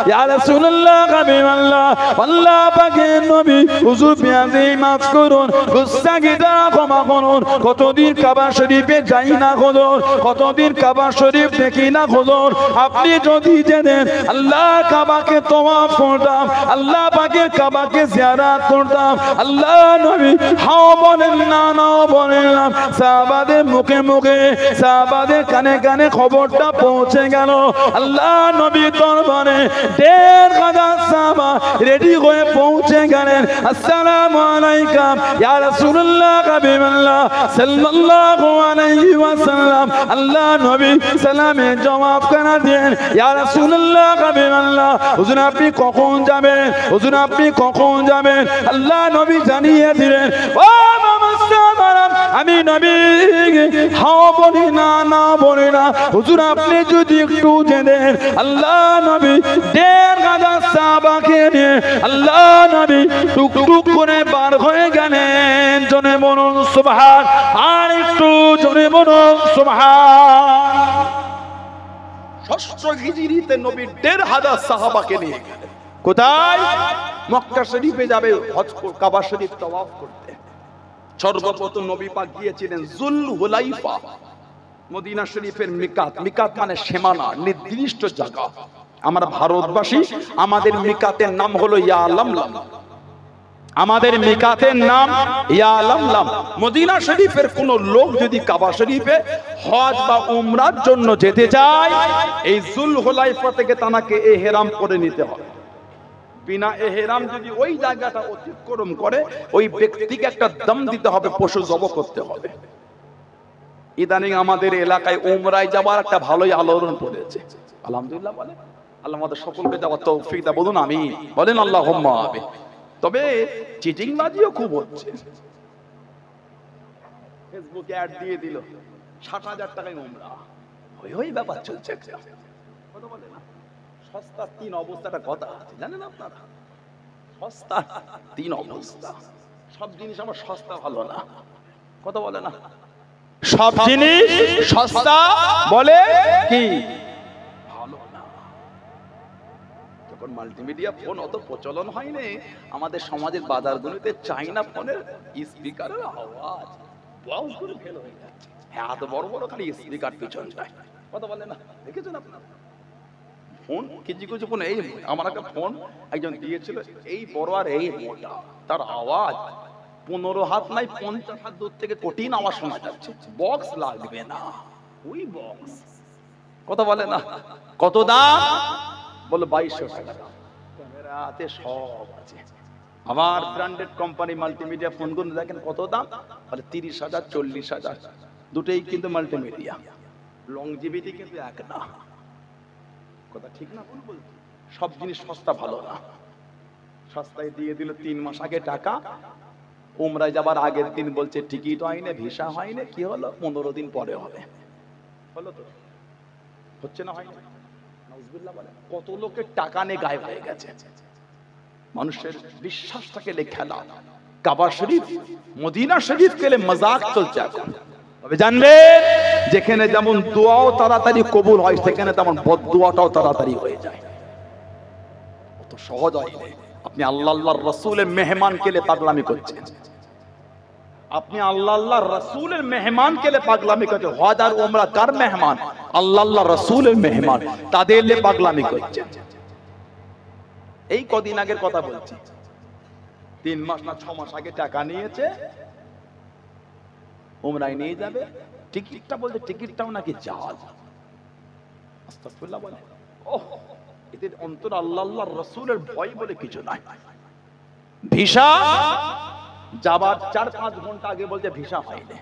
ইয়া রাসূলুল্লাহ হাবিবাল্লাহ আল্লাহ পাকের নবী হুজুর বিয়াদি মাফ করুন গুস্তাগিটা ক্ষমা করুন কতদিন কাবা শরীফে যাই না হুজুর কতদিন কাবা শরীফ দেখি না হুজুর আপনি যদি যেতেন আল্লাহ কাবাকে তওয়াফ করতাম আল্লাহ পাকের কাবাকে জিয়ারত করতাম আল্লাহ নবী হাও বলেন না নাও বলেন না সাহাবাদের মুখে মুখে সাহাবাদের কানে কানে খবরটা পৌঁছে গেল আল্লাহ নবী দরবারে ১৫০০ সাহাবা রেডি হয়ে পৌঁছে গেলেন আসসালামু আলাইকুম ইয়া রাসূলুল্লাহ হাবিবাল্লাহ সাল্লাল্লাহু আলাইহি ওয়াসাল্লাম আল্লাহ নবী সালামে জবাব করে দেন ইয়া রাসূলুল্লাহ হাবিবাল্লাহ হুজুর আপনি কখন যাবেন হুজুর আপনি কখন যাবেন আল্লাহ নবী জানিয়ে দিলেন ও মামাসামারাম আমি নবী হাও বলি না না বলি না হুজুর আপনি যদি একটু যেতেন আল্লাহ নবী ১৫০০ সাহাবাকে নিয়ে আল্লাহ নবী টুক টুক করে বার হয়ে গেলেন জনে বলুন সুবহান আর একটু জনে বলুন সুবহান ষষ্ঠ হিজরিতে নবী ১৫০০ সাহাবাকে নিয়ে কোথায় মক্কা শরীফে যাবে হজ কাবা শরীফ তওয়াফ করতে সর্বপ্রথম নবী পাক গিয়েছিলেন জুল হুলাইফা মদিনা শরীফের মিকাত মিকাত মানে সীমানা নির্দিষ্ট জায়গা আমরা ভারতবাসী আমাদের মিকাতের নাম হলো ইয়া লামলাম আমাদের মিকাতের নাম ইয়া লামলাম মদিনা শরীফের কোন লোক যদি কাবা শরীফে হজ বা উমরার জন্য যেতে চায় এই জুল হুলাইফা থেকে তাকে ইহরাম করে নিতে হবে বিনা ইহরাম যদি ওই জায়গাটা অতিক্রম করে ওই ব্যক্তিকে একটা দম দিতে হবে পশু জবাই করতে হবে ইদানিং আমাদের এলাকায় উমরায় যাবার একটা ভালোই আলোড়ন পড়েছে আলহামদুলিল্লাহ বলে আল্লাহ আমাদের সকলকে যাওয়ার তৌফিক দাও বলুন আমিন বলেন আল্লাহুম্মা আমিন তবে চিটিং বাজিও খুব হচ্ছে ফেসবুকে অ্যাড দিয়ে দিল ৬০,০০০ টাকায় উমরা ওই ব্যাপার চলছে কথা বলে না সস্তা তিন অবস্থাটা কথা আছে জানেন আপনারা সস্তা তিন অবস্থা সব জিনিস আমার সস্তা ভালো না কথা বলে না সব জিনিস সস্তা বলে কি ভালো না যখন মাল্টিমিডিয়া ফোন অত প্রচলন হয়নি আমাদের সমাজের বাজারগুলোতে চাইনা ফোনের স্পিকারের আওয়াজ বক্সগুলো ফেল হয়ে যাচ্ছে হ্যাঁ এত বড় বড় খালি স্পিকার পিছনটায় কথা বলে না দেখেছেন আপনারা ফোন কিছু কিছু ফোন এই আমার একটা ফোন একজন দিয়েছিল এই বড় আর এই মোটা তার আওয়াজ ১৫ হাত নাই ৫০ হাত দূর থেকে কঠিন আওয়াজ শোনা যাচ্ছে বক্স লাগবে না ওই বক্স কথা বলে না কত দাম বলো ২২০০ টাকা ক্যামেরাতে সব আছে আমার ব্র্যান্ডেড কোম্পানি মাল্টিমিডিয়া ফোনগুলো দেখেন কত দাম বলে ৩০,০০০ ৪০,০০০ দুটোই কিন্তু মাল্টিমিডিয়া লংজিভিটি কিন্তু এক না কথা ঠিক না ভুল বলছি সব জিনিস সস্তা ভালো না সস্তায় দিয়ে দিল ৩ মাস আগে টাকা উমরায় যাবার আগের দিন বলছে টিকিট হয়নি ভিসা হয়নি কি হলো ১৫ দিন পরে হবে হলো তো হচ্ছে না হয়নি নাউজুবিল্লাহ বলে কত লোকের টাকা নিয়ে গায়েব হয়ে গেছে মানুষের বিশ্বাসটাকে খেলা কাবা শরীফ মদিনা শরীফ কেলে মজাক চলছে এখন তবে জানবেন যেখানে যেমন দোয়াও তাড়াতাড়ি কবুল হয় সেখানে তেমন বদদোয়াটাও তাড়াতাড়ি হয়ে যায় অত সহজ হয় না আপনি আল্লাহর রাসূলের মেহমান কেলে পাগলামি করছেন আপনি আল্লাহর রাসূলের মেহমান কেলে পাগলামি করছেন হজ আর উমরা কার মেহমান আল্লাহর রাসূলের মেহমান তাদের লে পাগলামি করছেন এই কদিন আগের কথা বলছি ৩ মাস না ৬ মাস আগে টাকা নিয়েছে উমরায় নিয়ে যাবে টিকিটটা বলতে টিকিটটাও নাকি জাল আস্তাগফিরুল্লাহ বলে ওহ এদের অন্তর আল্লাহর রাসূলের ভয় বলে কিছু নাই ভিসা যাবার ৪-৫ ঘন্টা আগে বলতে ভিসা হয়নি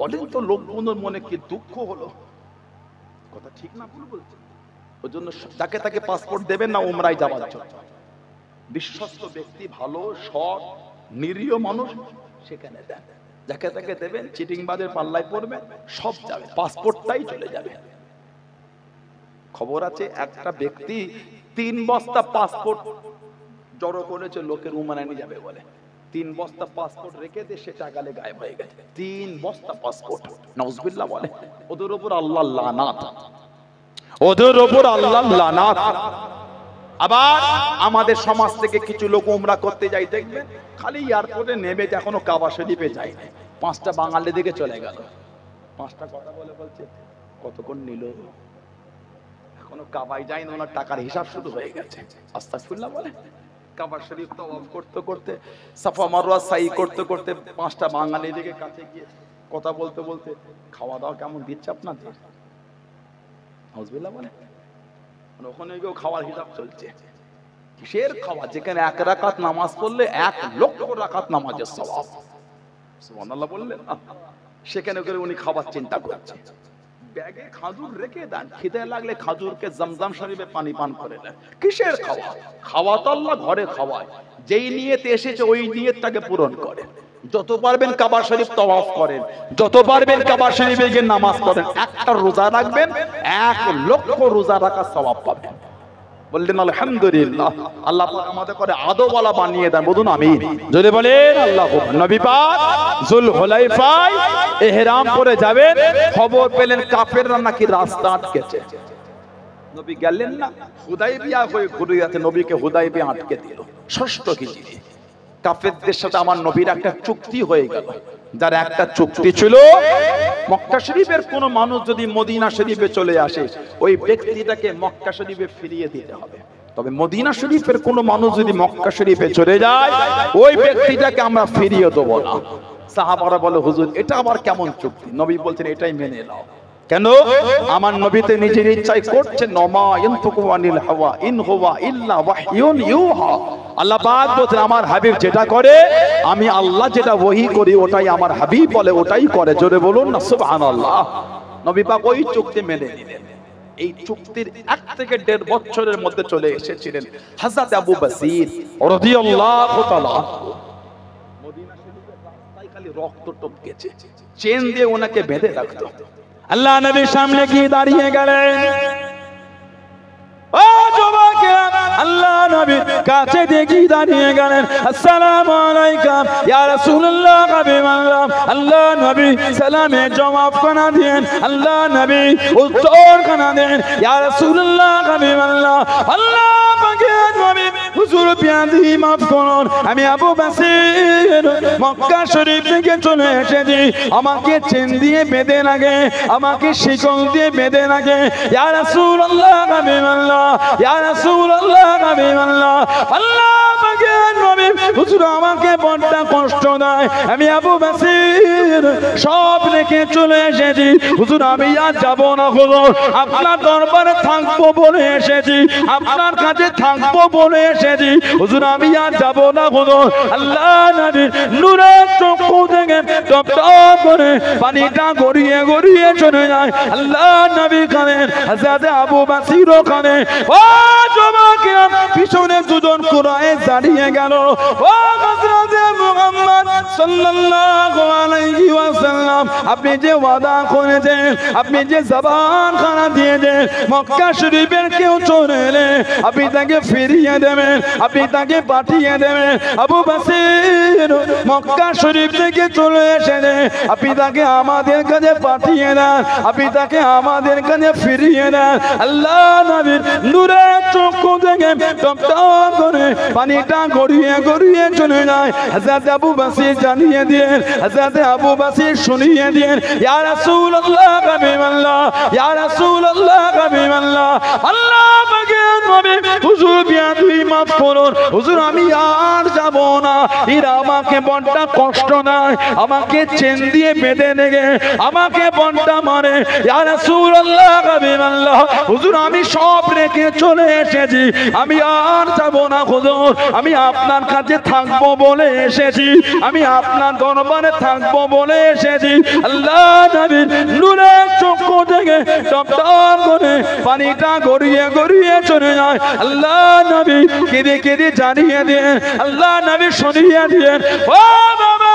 বলেন তো লোকগুলোর মনে কি দুঃখ হলো কথা ঠিক না ভুল বলছে ওই জন্য যাকে তাকে পাসপোর্ট দেবেন না উমরায় যাবার জন্য বিশ্বস্ত ব্যক্তি ভালো সৎ নিরীহ মানুষ সেখানে দেন যাকে তাকে দেবেন চিটিংবাজের পাল্লায় পড়বেন সব যাবে পাসপোর্টটাই চলে যাবে খবর আছে একটা ব্যক্তি 3 বস্তা পাসপোর্ট জড়ো করেছে লোকের উমরায় নিয়ে যাবে বলে 3 বস্তা পাসপোর্ট রেখে দিয়ে সে টাকালে গায়েব হয়ে গেছে 3 বস্তা পাসপোর্ট নাউজুবিল্লাহ বলে ওদের উপর আল্লাহ লানাত ওদের উপর আল্লাহ লানাত আবার আমাদের সমাজ থেকে কিছু লোক উমরা করতে যায়, দেখবেন খালি এয়ারপোর্টে নেমে এখনো কাবা শরীফে যায় না, 5টা বাঙালি দিকে চলে গেল, 5টা কথা বলছে কতক্ষণ নিল, এখনো কাবায় যায় না, ওনার টাকার হিসাব শুরু হয়ে গেছে। আস্তাগফিরুল্লাহ বলে কাবা শরীফ তাওয়াফ করতে করতে, সাফা মারওয়া সাই করতে করতে 5টা বাঙালি দিকে কাছে গিয়ে কথা বলতে বলতে, খাওয়া দাওয়া কেমন দিচ্ছে আপনাদের? নাউজুবিল্লাহ বলে ওখানে গিয়েও খাওয়ার হিসাব চলছে। কিসের খাওয়া? যেখানে 1 রাকাত নামাজ পড়লে 1 লক্ষ রাকাত নামাজের সওয়াব, সুবহানাল্লাহ বললেন, সেখানে করে উনি খাবার চিন্তা করছে। ব্যাগে খাজুর রেখে দেন, খিদে লাগলে খাজুরকে জমজম শরীফে পানি পান করে নেন। কিসের খাওয়া? খাওয়া তো আল্লাহ ঘরে খাওয়ায়, যেই নিয়তে এসেছে ওই নিয়তটাকে পূরণ করে। যত পারবেন কাবা শরীফ তাওয়াফ করেন, যত পারবেন কাবা শরীফে গিয়ে নামাজ পড়েন, একটা রোজা রাখবেন 1 লক্ষ রোজা রাখার সওয়াব পাবেন। বললেন আলহামদুলিল্লাহ, আল্লাহ পাক আমাদের করে আদওয়ালা বানিয়ে দেন, বলুন আমিন। যদি বলেন আল্লাহু আকবার। নবী পাক যুলহুলাইফায় ইহরাম পরে যাবেন, খবর পেলেন কাফেররা নাকি রাস্তা আটকেছে। নবী গেলেন না, হুদাইবিয়া হয়ে ঘুরে যাচ্ছে, নবীকে হুদাইবিয়া আটকে দিল। ষষ্ঠ হিজরি কাফেরদের সাথে আমার নবীর একটা চুক্তি হয়ে গেল। যার একটা চুক্তি ছিল, মক্কা শরীফের কোন মানুষ যদি মদিনা শরীফে চলে আসে, ওই ব্যক্তিটাকে মক্কা শরীফে ফিরিয়ে দিতে হবে। তবে মদিনা শরীফের কোন মানুষ যদি মক্কা শরীফে চলে যায়, ওই ব্যক্তিটাকে আমরা ফিরিয়ে দেব না। সাহাবারা বলে হুজুর এটা আবার কেমন চুক্তি? নবী বলছেন এটাই মেনে নাও। কেন? আমার নবীতে নিজের ইচ্ছায় করছেন, নমা ইয়ানতুকু আনিল হাওয়া ইন হুয়া ইল্লা ওয়াহয়ুন ইউহা। আল্লাহ পাক বলেন আমার হাবিব যেটা করে, আমি আল্লাহ যেটা ওহী করি ওটাই আমার হাবিব বলে, ওটাই করে। জোরে বলুন না সুবহানাল্লাহ। নবী পাক ওই চুক্তি মেনে নিলেন। এই চুক্তির 1 থেকে 1.5 বছরের মধ্যে চলে এসেছিলেন হযরত আবু বসির রাদিয়াল্লাহু তাআলা। মদিনা শরীফের রাস্তায় খালি রক্ত টপকেছে, চেন দিয়ে ওনাকে বেঁধে রাখতো। আল্লাহ নবীর সামনে গিয়ে দাঁড়িয়ে গেলেন। ও যুবকেরা, আল্লাহ নবী কাছে দেখি দাঁড়িয়ে গেলেন। আসসালামু আলাইকুম ইয়া রাসূলুল্লাহ, হাবিবাল্লাহ। আল্লাহ নবী সালামে জবাব কানা দেন, আল্লাহ নবী উত্তর কানা দেন, ইয়া রাসূলুল্লাহ, হাবিবাল্লাহ। আল্লাহ পাকের নবী হুজুর বিয়াদি মাফ করুন, আমি আবু বসির মক্কা শরীফ থেকে চলে এসেছি, আমাকে চেন দিয়ে বেঁধে রাখে, আমাকে শিকল দিয়ে বেঁধে রাখে। ইয়া রাসূলুল্লাহ, হাবিবাল্লাহ, ইয়া রাসূলুল্লাহ, হাবিবাল্লাহ। আল্লাহ পাকের নবী হুজুর আমাকে বড় কষ্ট দেয়, আমি আবু বসির সব রেখে চলে এসেছি হুজুর, আমি আর যাব না হুজুর, আপনার দরবারে থাকবো বলে এসেছি, আপনার কাছে থাকবো বলে এসেছি হুজুর, আমি আর যাব না হুজুর। আল্লাহ নবীর নূরের চক্ষু থেকে টপ টপ করে পানিটা গড়িয়ে গড়িয়ে চলে যায়। আল্লাহ নবী কাঁদেন, হযরত আবু বসিরও কাঁদে। ও যুবকেরা, পিছনে দুজন কুরাইশ দাঁড়িয়ে গেল। ও হযরত মুহাম্মদ সাল্লাল্লাহু আলাইহি ওয়াসাল্লাম, আপনি যে ওয়াদা করেছেন, আপনি যে জবান খানা দিয়েছেন, মক্কা শরীফের কেউ চলে এলে আপনি তাকে ফিরিয়ে দেবেন, আপনি তাকে পাঠিয়ে দেবেন। আবু বসির মক্কা শরীফ থেকে চলে এসেছে, আপনি তাকে আমাদের কাছে পাঠিয়ে দেন, আপনি তাকে আমাদের কাছে ফিরিয়ে দেন। আল্লাহ নবীর নূরের চক্ষু থেকে টপ টপ করে পানিটা গড়িয়ে গড়িয়ে চলে যায়। হযরত আবু বসির জানিয়ে দিলেন, হযরত আবু বসির শুনিয়ে দিলেন, ইয়া রাসূলুল্লাহ, হাবিবাল্লাহ, ইয়া রাসূলুল্লাহ, হাবিবাল্লাহ। আল্লাহ পাকের নবী হুজুর বিয়াদি মাফ করুন হুজুর, আমি আর যাব না, এরা আমাকে বড় কষ্ট দেয়, আমাকে চেন দিয়ে বেঁধে রেখে আমাকে বড় মারে। ইয়া রাসূলুল্লাহ, হাবিবাল্লাহ, হুজুর আমি সব রেখে চলে এসেছি, আমি আর যাব না হুজুর, আমি আপনার কাছে থাকবো বলে এসেছি, আমি আপনার দরবারে থাকবো বলে এসেছি। আল্লাহ নবীর নূরের চক্ষু থেকে টপ টপ করে পানিটা গড়িয়ে গড়িয়ে চলে যায়। আল্লাহ নবী কেঁদে কেঁদে জানিয়ে দেন, আল্লাহ নবী শুনিয়ে দেন, ও বাবা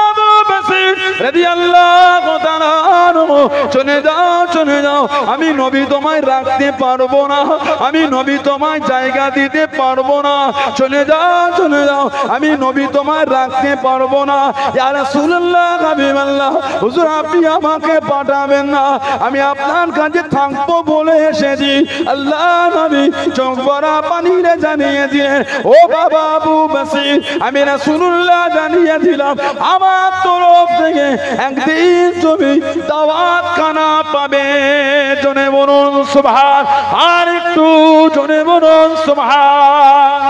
বসির রাদিয়াল্লাহু তাআলা আনহু, চলে যাও চলে যাও, আমি নবী তোমায় রাখতে পারবো না, আমি নবী তোমায় জায়গা দিতে পারবো না, চলে যাও চলে যাও, আমি নবী তোমায় রাখতে পারবো না। ইয়া রাসূলুল্লাহ হাবিবাল্লাহ, হুজুর আপনি আমাকে পাঠাবেন না, আমি আপনার কাছে থাকবো বলে এসেছি। আল্লাহ নবী চোখ ভরা পানিরে জানিয়ে দিয়ে, ও বাবা আবু বসির, আমি রাসূলুল্লাহ জানিয়ে দিলাম আমার তরফ থেকে একদিন তুমি দাওয়াত খানা পাবে। জনে বলুন সুবহান, আর একটু জনে বলুন সুবহান।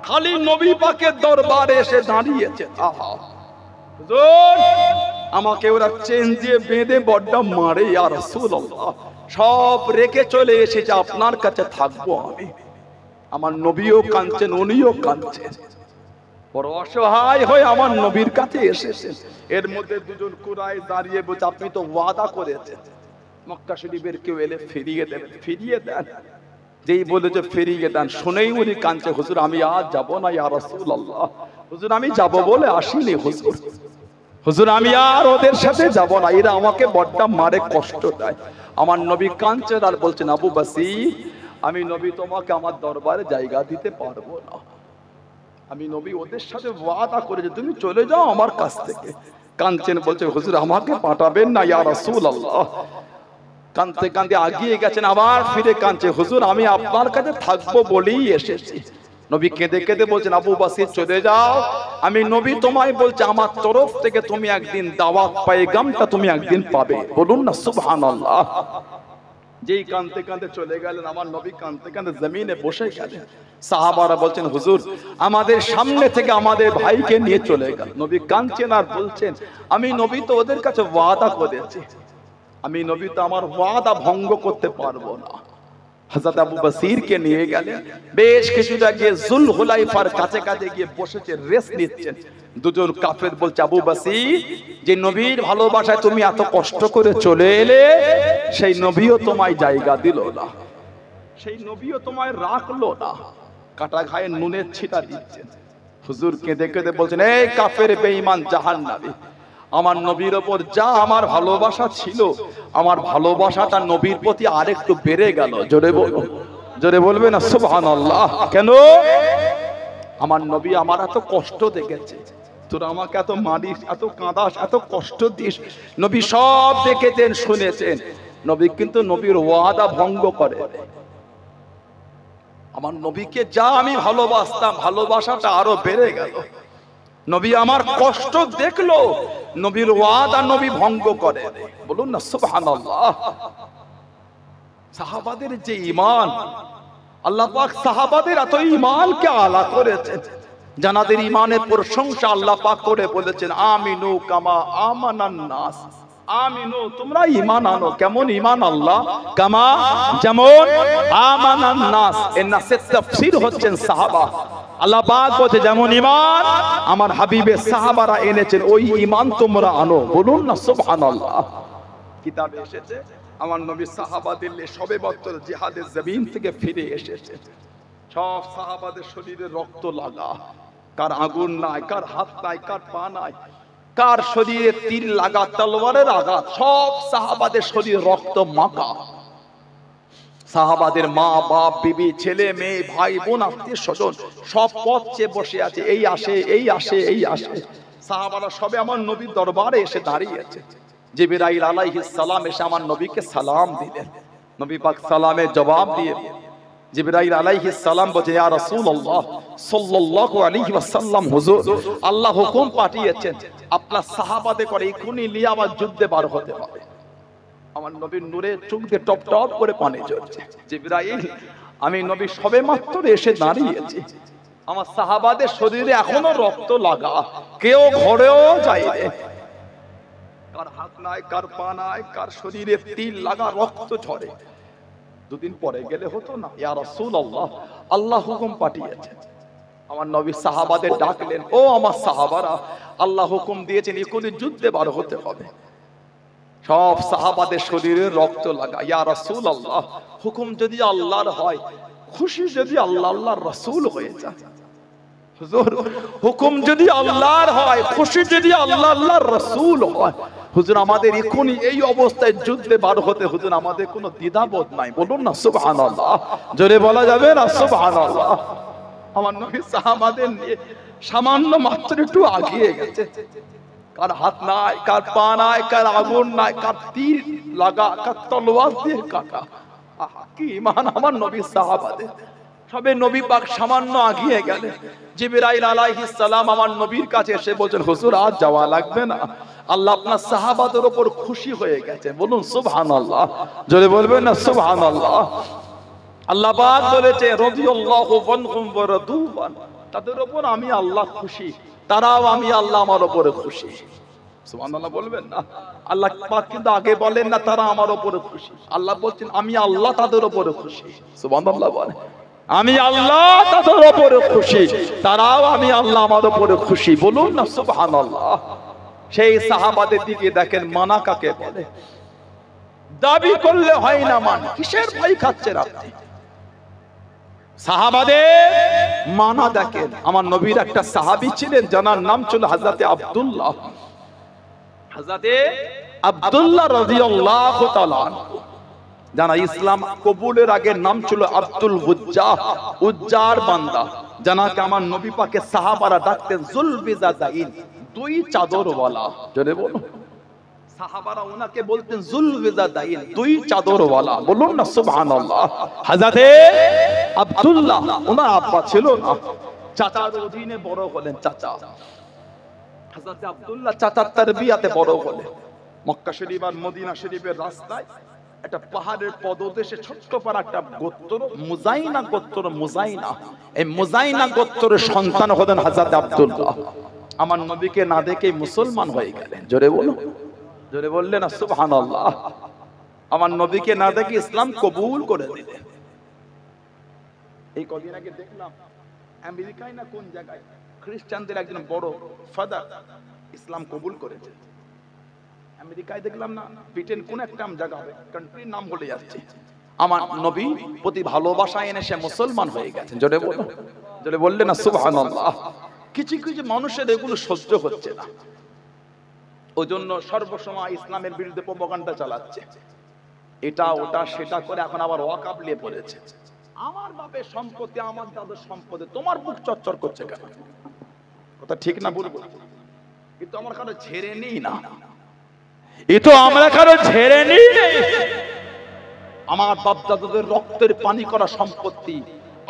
খালি নবী পাকের দরবারে এসে দাঁড়িয়েছে। আহা হুজুর, আমাকে ওরা চেন দিয়ে বেঁধে বড্ড মারে ইয়া রাসূলুল্লাহ, সব রেখে চলে এসেছে আপনার কাছে থাকবো আমি। আমার নবীও কাঁদছেন, উনিও কাঁদছেন, বড় অসহায় হয়ে আমার নবীর কাছে এসেছেন। এর মধ্যে দুজন কুরাই দাঁড়িয়ে বলছে, আপনি তো ওয়াদা করেছেন মক্কা শরীফের কেউ এলে ফিরিয়ে দেবেন, ফিরিয়ে দেন। যেই বলেছে ফিরিয়ে দেন, শুনেই উনি কাঁদছে, হুজুর আমি আজ যাব না ইয়া রাসূলুল্লাহ, হুজুর আমি যাব বলে আসিনি হুজুর, হুজুর আমি আর ওদের সাথে যাব না, এরা আমাকে বড্ড মারে, কষ্ট দেয়। আমার নবী কাঁদছেন আর বলছেন, আবু বসির, আমি নবী তোমাকে আমার দরবারে জায়গা দিতে পারবো না, আমি নবী ওদের সাথে ওয়াদা করেছি, তুমি চলে যাও আমার কাছ থেকে। কাঁদছেন, বলছে হুজুর আমাকে পাঠাবেন না ইয়া রাসূলুল্লাহ। কাঁদতে কাঁদতে আগিয়ে গেছেন, আবার ফিরে কাঁদছে, হুজুর আমি আপনার কাছে থাকবো বলেই এসেছি। নবী কেঁদে কেঁদে বলছেন, আবু বসির চলে যাও, আমি নবী তোমায় বলছি আমার তরফ থেকে তুমি একদিন দাওয়াত পায়গামটা তুমি একদিন পাবে। বলুন না সুবহানাল্লাহ। যেই কাঁদতে কাঁদতে চলে গেলেন, আমার নবী কাঁদতে কাঁদতে জমিনে বসে গেলেন। সাহাবারা বলছেন, হুজুর আমাদের সামনে থেকে আমাদের ভাইকে নিয়ে চলে গেল। নবী কাঁদছেন আর বলছেন, আমি নবী তো ওদের কাছে ওয়াদা করেছি, আমি নবী তো আমার ওয়াদা ভঙ্গ করতে পারবো না। হযরত আবু বসিরকে নিয়ে গেলেন, বেশ কিছুটা গিয়ে যুলহুলাইফার কাছে কাছে গিয়ে বসেছে, রেস্ট নিচ্ছেন। দুজন কাফের বলছে, আবু বসির, যে নবীর ভালোবাসায় তুমি এত কষ্ট করে চলে এলে, সেই নবীও তোমায় জায়গা দিল না, সেই নবীও তোমায় রাখলো না, কাটা ঘায়ে নুনের ছিটা দিচ্ছেন। হুজুর কেঁদে কেঁদে বলছেন, এই কাফের বেঈমান জাহান্নামী, আমার নবীর ওপর যা আমার ভালোবাসা ছিল, আমার ভালোবাসাটা নবীর প্রতি আরেকটু বেড়ে গেল। জোরে বলবো, জোরে বলবে না সুবহানাল্লাহ। কেন? আমার নবী আমার এত কষ্ট দেখেছে, তোরা আমাকে এত মারিস, এত কাঁদাস, এত কষ্ট দিস, নবী সব দেখেছেন শুনেছেন। নবী কিন্তু নবীর ওয়াদা ভঙ্গ করে। আমার নবীকে যা আমি ভালোবাসতাম, ভালোবাসাটা আরো বেড়ে গেল। নবী আমার কষ্ট দেখলো, নবীর ওয়াদা নবী ভঙ্গ করে। বলুন না সুবহানাল্লাহ। সাহাবাদের যে ঈমান, আল্লাহ পাক সাহাবাদের এত ঈমানকে আলা করেছেন, যাদের ঈমানের প্রশংসা আল্লাহ পাক করে বলেছেন, আমিনু কামা আমানান নাস, আমিনু তোমরা ঈমান আনো। কেমন ঈমান? আল্লাহ কামা, যেমন, আমানান নাস, এর নাসের তাফসীর হচ্ছেন সাহাবা। আল্লাহ পাক বলছে যেমন ঈমান আমার হাবিবের সাহাবারা এনেছেন, ওই ঈমান তোমরা আনো। বলুন না সুবহানাল্লাহ। কিতাবে এসেছে আমার নবী সাহাবাদের নিয়ে সবে বদর জিহাদের জমিন থেকে ফিরে এসেছে। সব সাহাবাদের শরীরে রক্ত লাগা, কার আগুন নাই, কার হাত নাই, কার পা নাই, কার শরীরে তীর লাগা, তলোয়ারের আঘাত, সব সাহাবাদের শরীরে রক্ত মাখা। সাহাবাদের মা বাপ, বিবি, ছেলে মেয়ে, ভাই বোন, আত্মীয় স্বজন সব পথ চেয়ে বসে আছে, এই আসে এই আসে এই আসে। সাহাবারা সবে আমার নবীর দরবারে এসে দাঁড়িয়েছে। জিবরাইল আলাইহিস সালাম এসে আমার নবীকে সালাম দিলেন। নবী পাক সালামের জবাব দিয়ে জিবরাইল আলাইহিস সালাম বলে, ইয়া রাসূলুল্লাহ সাল্লাল্লাহু আলাইহি ওয়াসাল্লাম, হুজুর আল্লাহ হুকুম পাঠিয়েছেন আপনার সাহাবাদের করে এখনই নিয়ে আবার যুদ্ধে বার হতে হবে। আমার নবীর নূরে চোখ দিয়ে টপ টপ করে পানি ঝরছে। জিবরাইল, আমি নবী সবে মাত্র এসে দাঁড়িয়েছি, আমার সাহাবাদের শরীরে এখনো রক্ত লাগা, কেউ ঘরেও যায়নি, কার হাত নাই, কার পা নাই, কার শরীরে তীর লাগা, রক্ত ঝরে। দুদিন পরে গেলে হতো না? ইয়া রাসূলুল্লাহ, আল্লাহ হুকুম পাঠিয়েছেন। আমার নবী সাহাবাদের ডাকলেন, ও আমার সাহাবারা, আল্লাহ হুকুম দিয়েছেন এখনই যুদ্ধে বার হতে হবে। সব সাহাবাদের শরীরে রক্ত লাগা। ইয়া রাসূলুল্লাহ, হুকুম যদি আল্লাহর হয়, খুশি যদি আল্লাহ আল্লাহর রাসূল হয়ে যায়। হুজুর হুকুম যদি আল্লাহর হয়, খুশি যদি আল্লাহর রাসূল হয়, হুজুর আমাদের এখনই এই অবস্থায় যুদ্ধে বার হতে হুজুর আমাদের কোনো দ্বিধাবোধ নাই। বলুন না সুবহানাল্লাহ, জোরে বলা যাবে না সুবহানাল্লাহ। আমার নবী সাহাবাদের নিয়ে সামান্য মাত্র একটু আগিয়ে গেছে, কার হাত নাই, কার পা নাই, কার আগুন নাই, কার তীর লাগা, কার তলোয়ার দিয়ে কাটা। আহা কি ঈমান আমার নবী সাহাবাদের। সবে নবী পাক সামান্য আগিয়ে গেলেন, জিবরাইল আলাইহিস সালাম আমার নবীর কাছে এসে বলেন, হুজুর আজ যাওয়া লাগবে না, আল্লাহ আপনার সাহাবাদের উপর খুশি হয়ে গেছে। বলুন সুবহানাল্লাহ, জোরে বলবেন না সুবহানাল্লাহ। আল্লাহ পাক বলেছে রাদিয়াল্লাহু আনহুম ওয়া রাদু আন, তাদের উপর আমি আল্লাহ খুশি, তারাও আমি আল্লাহ আমার উপরে খুশি। সুবহানাল্লাহ বলবেন না? আল্লাহ পাক কিন্তু আগে বলেন না তারা আমার উপরে খুশি, আল্লাহ বলছেন আমি আল্লাহ তাদের উপরে খুশি। সুবহানাল্লাহ বলেন, আমি আল্লাহ তাদের উপরে খুশি, তারাও আমি আল্লাহ আমার উপরে খুশি। বলুন না সুবহানাল্লাহ। সেই সাহাবাদের দিকে দেখেন, মানা কাকে বলে? দাবি করলে হয় না মান, কিসের ভয় খাচ্ছেন আপনি? সাহাবাদের মানা দেখেন। আমার নবীর একটা সাহাবী ছিলেন, যার নাম ছিল হযরতে আব্দুল্লাহ। হযরতে আব্দুল্লাহ রাদিয়াল্লাহু তাআলা আনহু, জানা ইসলাম কবুলের আগে নাম ছিল আব্দুল উজ্জাহ, উজ্জার বান্দা, জানাকে আমার নবী পাকে সাহাবারা ডাকতেন জুলবিজাদাইন, দুই চাদরওয়ালা। জোরে বলো, সাহাবারা ওনাকে বলতেন জুলবিজাদাইন, দুই চাদরওয়ালা। বলুন না সুবহানাল্লাহ। হযরতে আব্দুল্লাহ ওনার আব্বা ছিল না, চাচার অধীনে বড় হলেন। চাচা হযরতে আব্দুল্লাহ চাচার তারবিয়াতে বড় হলেন। মক্কা শরীফ আর মদিনা শরীফের রাস্তায় একটা পাহাড়ের পদদেশে ছোট্ট পাড়া একটা গোত্র, মুজাইনা গোত্র। মুজাইনা, এই মুজাইনা গোত্রের সন্তান হলেন হযরত আব্দুল্লাহ। আমার নবীকে না দেখেই মুসলমান হয়ে গেলেন। জোরে বলো, জোরে বললে না সুবহানাল্লাহ। আমার নবীকে না দেখে ইসলাম কবুল করে দিলেন। এই কদিন আগে দেখলাম আমেরিকায় না কোন জায়গায় খ্রিস্টানদের একজন বড় ফাদার ইসলাম কবুল করেছে। আমেরিকায় দেখলাম না, ব্রিটেন কোন একটা জায়গা হবে, কান্ট্রির নাম বলে যাচ্ছে। আমার নবী প্রতি ভালোবাসা এনে সে মুসলমান হয়ে গেছেন। জোরে বলো, জোরে বললে না সুবহানাল্লাহ। কিছু কিছু মানুষের এগুলো সহ্য হচ্ছে না, ওই জন্য সর্বসময় ইসলামের বিরুদ্ধে প্রপাগান্ডা চালাচ্ছে, এটা ওটা সেটা করে এখন আবার ওয়াকাব নিয়ে পড়েছে। আমার বাপের সম্পত্তি, আমার দাদুর সম্পত্তি, তোমার বুক চচ্চর করছে কেন? কথা ঠিক না বলবো? কিন্তু আমার কারো ঝেড়ে নেই না, এ তো আমরা কারো ঝেড়ে নেই। আমার বাপ দাদাদের রক্তের পানি করা সম্পত্তি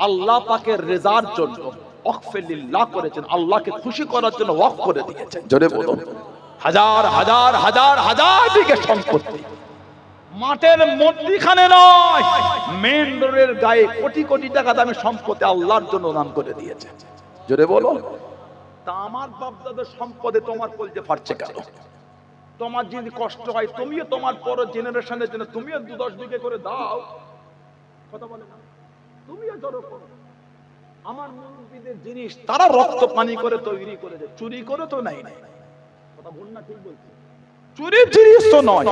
আল্লাহ পাকের রেজার জন্য ওয়াকফে লিল্লাহ করেছেন, আল্লাহকে খুশি করার জন্য ওয়াকফ করে দিয়েছেন। জোরে বলুন, হাজার হাজার হাজার হাজার বিঘে সম্পত্তি মাঠের মধ্যখানে নয়, মেন রোডের গায়ে কোটি কোটি টাকা দামের সম্পত্তি আল্লাহর জন্য দান করে দিয়েছে। জোরে বলো, তা আমার বাপ দাদার সম্পদে তোমার কলজে ফাটছে কেন? তোমার যদি কষ্ট হয় তুমিও তোমার পরের জেনারেশনের জন্য তুমিও 2-10 বিঘে করে দাও। কথা বলে না, তুমিও জড়ো করো। আমার মুরব্বিদের জিনিস তারা রক্ত পানি করে তৈরি করেছে, চুরি করে তো নাই। কথা বল না, ঠিক বলছি? চুরির জিনিস তো নয়,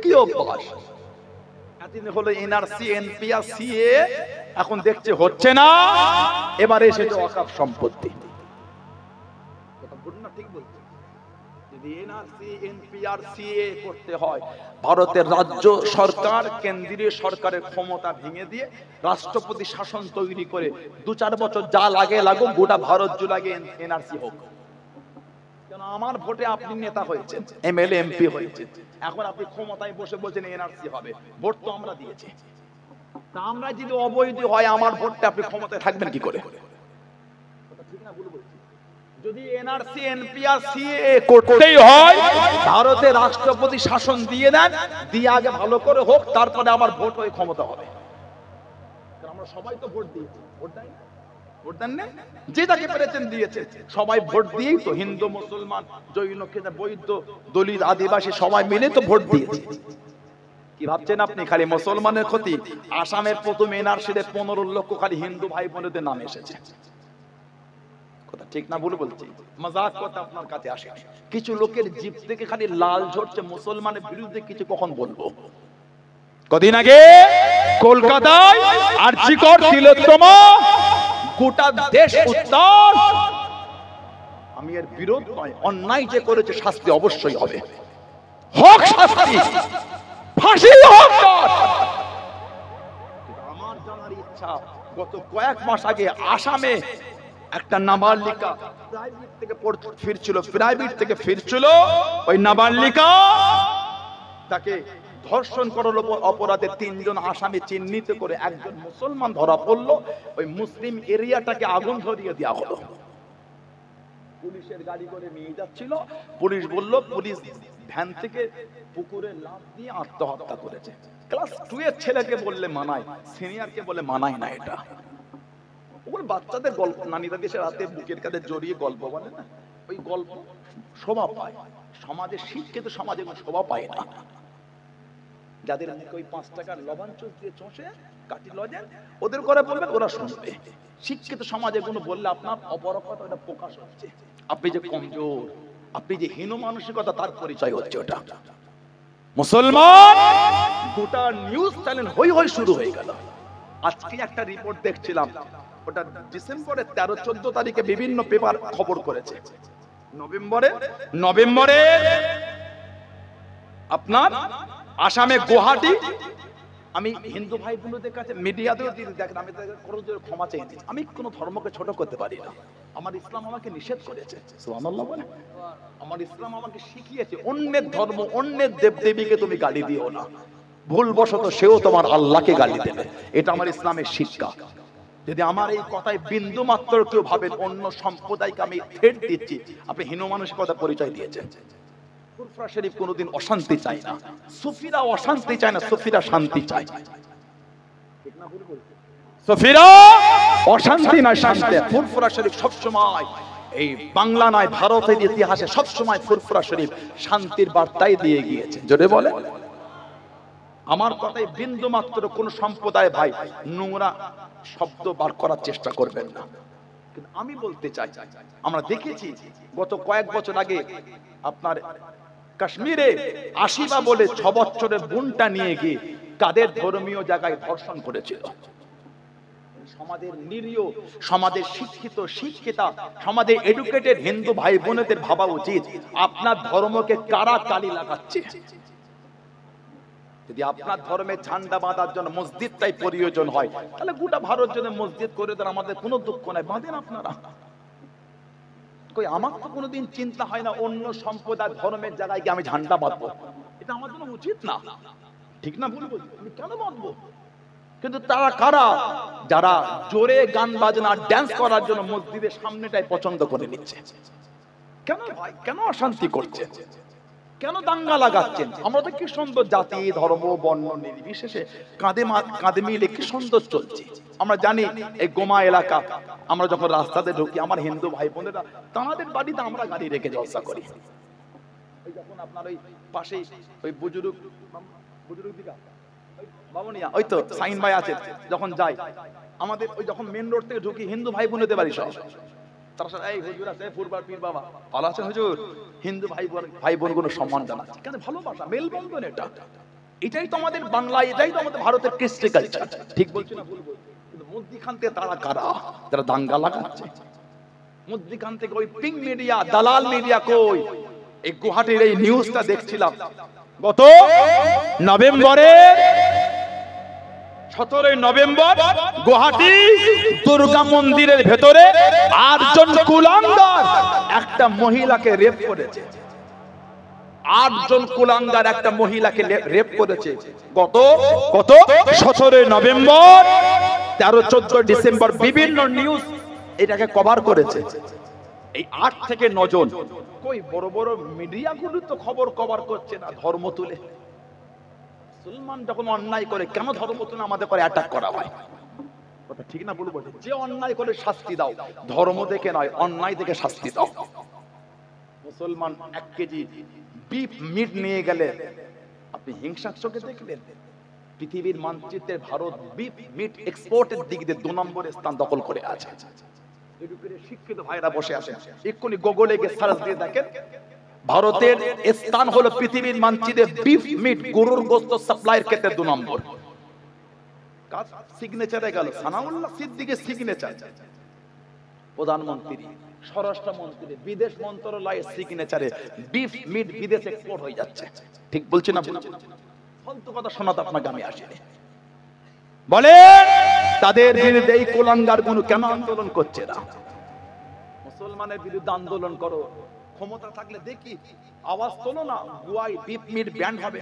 কি অভ্যাস। এতদিন হলো এনআরসি, এনপিআর, সিএ, এখন দেখছে হচ্ছে না, এবারে এসেছে ওয়াকফ সম্পত্তি। কথা বল না, ঠিক বলছি? যদি এনআরসি, এনপিআর, সিএ করতে হয়, ভারতের রাজ্য সরকার কেন্দ্রীয় সরকারের ক্ষমতা ভেঙে দিয়ে রাষ্ট্রপতি শাসন তৈরি করে 2-4 বছর যা লাগে লাগুক, গোটা ভারত জুড়ে এনআরসি হোক। কেন আমার ভোটে আপনি নেতা হয়েছেন, এমএলএ, এমপি হয়েছেন, এখন আপনি ক্ষমতায় বসে বলছেন এনআরসি হবে। ভোট তো আমরা দিয়েছি, তা আমরা যদি অবৈধ হয় আমার ভোটটা আপনি ক্ষমতায় থাকবেন কি করে? ঠিক না ভুল বলছি? যদি এনআরসি, এনপিআর, সিএ করতেই হয়, ভারতের রাষ্ট্রপতি শাসন দিয়ে দেন, দিয়ে আগে ভালো করে হোক, তারপরে আমার ভোট হয়ে ক্ষমতা হবে। আমরা সবাই তো ভোট দিয়েছি, ভোট দেয় না? ভোট দেন না? যে তাকে পেরেছেন দিয়েছে, সবাই ভোট দিয়েই তো হিন্দু, মুসলমান, জৈন, বৌদ্ধ, দলিত, আদিবাসী সবাই মিলে তো ভোট দিয়েছে। কি ভাবছেন আপনি খালি মুসলমানের ক্ষতি? আসামের প্রথম এনআরসিতে 15 লক্ষ খালি হিন্দু ভাই বোনদের নাম এসেছে। কথা ঠিক না ভুল বলছি? মজাক কথা আপনার কাছে আসে। কিছু লোকের জিভ থেকে খালি লাল ঝরছে, মুসলমানের বিরুদ্ধে কিছু কখন বলবো। কদিন আগে কলকাতায় আরজিকর তিলোত্তমা গোটা দেশ উত্তাল। আমি এর বিরোধ নয়, অন্যায় যে করেছে শাস্তি অবশ্যই হবে, হোক শাস্তি, ফাঁসি হোক। আমার জানার ইচ্ছা, গত কয়েক মাস আগে আসামে একটা নাবালিকা প্রাইভেট থেকে ফিরছিল, ওই নাবালিকা তাকে ধর্ষণ করার অপরাধে 3 জন আসামি চিহ্নিত করে একজন মুসলমান ধরা পড়লো। ওই মুসলিম এরিয়াটাকে আগুন ধরিয়ে দেওয়া হলো। পুলিশের গাড়ি করে নিয়ে যাচ্ছিল, পুলিশ বলল পুলিশ ভ্যান থেকে পুকুরে লাফ দিয়ে আত্মহত্যা করেছে। ক্লাস 2 এর ছেলেকে বললে মানায়, সিনিয়রকে বলে মানায় না। এটা ওগুলো বাচ্চাদের গল্প, নানি দাদি সে রাতে বুকের কাছে জড়িয়ে গল্প বলে না, ওই গল্প শোভা পায়। সমাজে শিক্ষিত সমাজে শোভা পায় না। যাদের ওই 5 টাকার লবণচুষ দিয়ে চষে কাটি লজেন, ওদের করে বলবেন, ওরা শুনবে। শিক্ষিত সমাজে কোনো বললে আপনার অপরকতা এটা প্রকাশ হচ্ছে, আপনি যে কমজোর, আপনি যে হীন মানসিকতা, তার পরিচয় হচ্ছে ওটা। মুসলমান গোটা নিউজ চ্যানেল হই হই শুরু হয়ে গেল। আজকে একটা রিপোর্ট দেখছিলাম, ওটা ডিসেম্বরের 13-14 তারিখে বিভিন্ন পেপার খবর করেছে। নভেম্বরে আপনার আসামে গুয়াহাটি, আমি হিন্দু ভাই বোনদের কাছে মিডিয়াতেও দিদি দেখেন, আমি ক্ষমা চাই, আমি কোনো ধর্মকে ছোট করতে পারি না। আমার ইসলাম আমাকে নিষেধ করেছে, সুবহানাল্লাহ বলে। আমার ইসলাম আমাকে শিখিয়েছে অন্যের ধর্ম, অন্যের দেবদেবীকে তুমি গালি দিও না, ভুলবশত সেও তোমার আল্লাহকে গালি দেবে। এটা আমার ইসলামের শিক্ষা। যদি আমার এই কথায় বিন্দু মাত্র কেউ ভাবেন অন্য সম্প্রদায়কে আমি থ্রেট দিচ্ছি, আপনি হীন মানসিকতা পরিচয় দিয়েছেন। ফুরফুরা শরীফ কোনোদিন অশান্তি চায় না, সুফিরা অশান্তি চায় না, সুফিরা শান্তি চায়। ঠিক না ভুল বলছি? সুফিরা অশান্তি না শান্তি। ফুরফুরা শরীফ সবসময়, এই বাংলা নয় ভারতের ইতিহাসে সবসময় ফুরফুরা শরীফ শান্তির বার্তাই দিয়ে গিয়েছে। জোরে বলে। আমার কথায় বিন্দু মাত্র কোন সম্প্রদায় ভাই নোংরা শব্দ বার করার চেষ্টা করবেন না। কিন্তু আমি বলতে চাই, আমরা দেখেছি গত কয়েক বছর আগে আপনার কাশ্মীরে আশিবা বলে 6 বছরের বোনটা নিয়ে গিয়ে কাদের ধর্মীয় জায়গায় ধর্ষণ করেছিল। সমাজের নিরীহ, সমাজের শিক্ষিতা, সমাজের এডুকেটেড হিন্দু ভাই বোনেদের ভাবা উচিত আপনার ধর্মকে কারা কালি লাগাচ্ছে। যদি আপনার ধর্মের ঝান্ডা বাঁধার জন্য মসজিদটাই প্রয়োজন হয়, তাহলে গোটা ভারত জন্য মসজিদ করে দেন, আমাদের কোনো দুঃখ নাই, বাঁধেন আপনারা। কই আমার তো কোনোদিন চিন্তা হয় না অন্য সম্প্রদায় ধর্মের জায়গায় গিয়ে আমি ঝান্ডা বাঁধবো, এটা আমার জন্য উচিত না। ঠিক না ভুল বলছি? আমি কেন বাঁধবো? কিন্তু তারা কারা? যারা জোরে গান বাজনা ড্যান্স করার জন্য মসজিদের সামনেটাই পছন্দ করে নিচ্ছে। কেন ভাই, কেন অশান্তি করছে, কেন দাঙ্গা লাগাচ্ছেন? আমরা তো কি সুন্দর জাতি ধর্ম বর্ণ নির্বিশেষে কাঁধে মিলে কি সুন্দর চলছে। আমরা জানি এই গোমা এলাকা, আমরা যখন রাস্তাতে ঢুকি আমার হিন্দু ভাই বোনেরা তাদের বাড়িতে আমরা গাড়ি রেখে জলসা করি। ওই যখন আপনার ওই পাশেই ওই বুজুর্গ দিকা বাবুনিয়া, ওই তো সাইন ভাই আছে, যখন যাই আমাদের ওই যখন মেন রোড থেকে ঢুকি হিন্দু ভাই বোনেদের বাড়ি সব, তার সাথে এই হুজুর আছে, ফুরবার পীর বাবা ভালো আছেন হুজুর, হিন্দু ভাই বোনগুলো সম্মান জানাচ্ছে। কেন? ভালোবাসা, মেলবন্ধন। এটাই তো আমাদের বাংলা, এটাই তো আমাদের ভারতের কৃষ্টি কালচার। ঠিক বলছি না ভুল বলছি? কিন্তু মধ্যখান থেকে তারা কারা যারা দাঙ্গা লাগাচ্ছে? মধ্যখান থেকে ওই পিং মিডিয়া, দালাল মিডিয়া কই? এই গুয়াহাটির এই নিউজটা দেখছিলাম গত নভেম্বরে, 17 নভেম্বর গুয়াহাটি দুর্গা মন্দিরের ভেতরে 8 জন কুলাঙ্গার একটা মহিলাকে রেপ করেছে। 8 জন কুলাঙ্গার একটা মহিলাকে রেপ করেছে গত 17 নভেম্বর, 13-14 ডিসেম্বর বিভিন্ন নিউজ এটাকে কভার করেছে। এই 8 থেকে 9 জন, কই বড় বড় মিডিয়াগুলো তো খবর কভার করছে না ধর্ম তুলে। মুসলমান যখন অন্যায় করে কেন ধর্ম তুলে আমাদের করে অ্যাটাক করা হয়? কথা ঠিক না ভুল বলছি? যে অন্যায় করে শাস্তি দাও, ধর্ম দেখে নয়, অন্যায় দেখে শাস্তি দাও। মুসলমান 1 কেজি বিফ মিট নিয়ে গেলে আপনি হিংসার চোখে দেখলেন? পৃথিবীর মানচিত্রে ভারত বিফ মিট এক্সপোর্টের দিক দিয়ে 2 নম্বরের স্থান দখল করে আছে। শিক্ষিত ভাইরা বসে আছে, এক্ষুনি গুগলে গিয়ে সার্চ দিয়ে দেখেন ভারতের স্থান হলো পৃথিবীর মানচিত্রে বিফ মিট গরুর গোশত সাপ্লাইয়ের ক্ষেত্রে 2 নম্বর। সিগনেচারে গেল সানাউল্লাহ সিদ্দিকের সিগনেচার। প্রধানমন্ত্রী, স্বরাষ্ট্রমন্ত্রী, বিদেশ মন্ত্রণালয়ের সিগনেচারে বিফ মিট বিদেশে এক্সপোর্ট হয়ে যাচ্ছে। ঠিক বলছি না? ফালতু কথা শোনাতে আপনাকে আমি আসিনি। বলেন তাদের বিরুদ্ধে এই কুলাঙ্গার গুলো কেন আন্দোলন করছে না? মুসলমানের বিরুদ্ধে আন্দোলন করো, ক্ষমতা থাকলে দেখি আওয়াজ তোলো না, গোয়ায় বিফ মিট ব্যান হবে,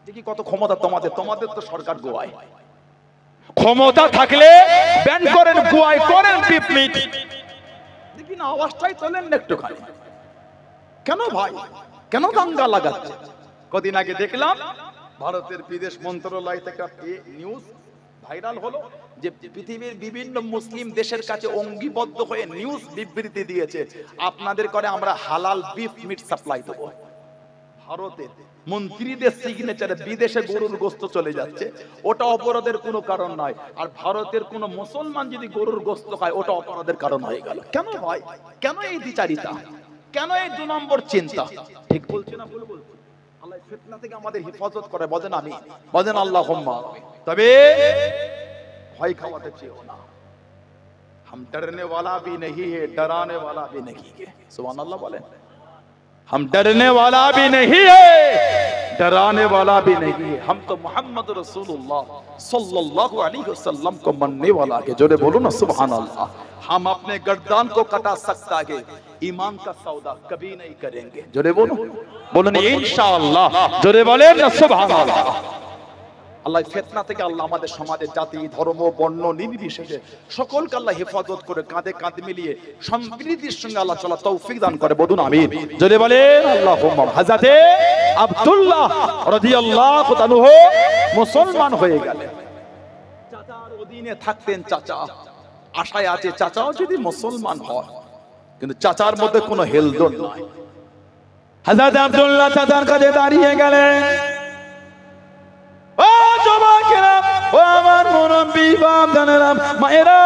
দেখি কত ক্ষমতা তোমাদের। তোমাদের তো সরকার গোয়ায়, ক্ষমতা থাকলে ব্যান করেন, গোয়ায় করেন বিফ মিট, দেখি না আওয়াজটাই তোলেন না একটুখানি। কেন ভাই, কেন দাঙ্গা লাগাচ্ছে? কদিন আগে দেখলাম ভারতের বিদেশ মন্ত্রণালয় থেকে নিউজ ভাইরাল হলো যে পৃথিবীর বিভিন্ন মুসলিম দেশের কাছে অঙ্গীবদ্ধ হয়ে নিউজ বিবৃতি দিয়েছে আপনাদের করে আমরা হালাল বিফ মিট সাপ্লাই দেবো। ভারতের মন্ত্রীদের সিগনেচারে বিদেশে গরুর গোশত চলে যাচ্ছে, ওটা অপরাধের কোনো কারণ নয়। আর ভারতের কোন মুসলমান যদি গরুর গোশত খায় ওটা অপরাধের কারণ হয়ে গেল। কেন ভাই, কেন এই দ্বিচারিতা, কেন এই 2 নম্বর চিন্তা? ঠিক বলছি না ভুল বলছি? আল্লাহ ফিতনা থেকে আমাদের হেফাজত করে, বলেন আমি, বলেন আল্লাহুম্মা। তবে ভয় খাওয়াতে চেও না। हम डरने वाला भी नहीं है, डराने वाला भी नहीं है। सुभान अल्लाह बोलें। हम डरने वाला भी नहीं है, डराने वाला भी नहीं है। हम तो मोहम्मद रसूलुल्लाह सल्लल्लाहु अलैहि वसल्लम को मानने वाला के। जोरे बोलो ना सुभान अल्लाह। हम अपने गर्दन को कटा सकता है, ईमान का सौदा कभी नहीं करेंगे। जोरे बोलो, बोलो ना इंशाअल्लाह। जोरे बोले ना सुभान अल्लाह। আল্লাহ ফিতনা থেকে আল্লাহ আমাদের সমাজের জাতি ধর্ম বর্ণ নির্বিশেষে সকলকে আল্লাহ হেফাজত করে কাঁধে কাঁধ মিলিয়ে সম্প্রীতির সঙ্গে আল্লাহ চলা তৌফিক দান করে, বলুন আমিন। যদি বলেন আল্লাহুম্মা। হযরতে আব্দুল্লাহ রাদিয়াল্লাহু তাআলা মুসলমান হয়ে গেলেন, চাচার অধীনে থাকতেন। চাচা আশায় আছে চাচাও যদি মুসলমান হয়, কিন্তু চাচার মধ্যে কোনো হেলদোল নাই। হযরতে আব্দুল্লাহ চাচার কাছে দাঁড়িয়ে গেলেন। ও যুবকেরা, ও আমার মুরব্বি বাপদানেরা, মায়েরা,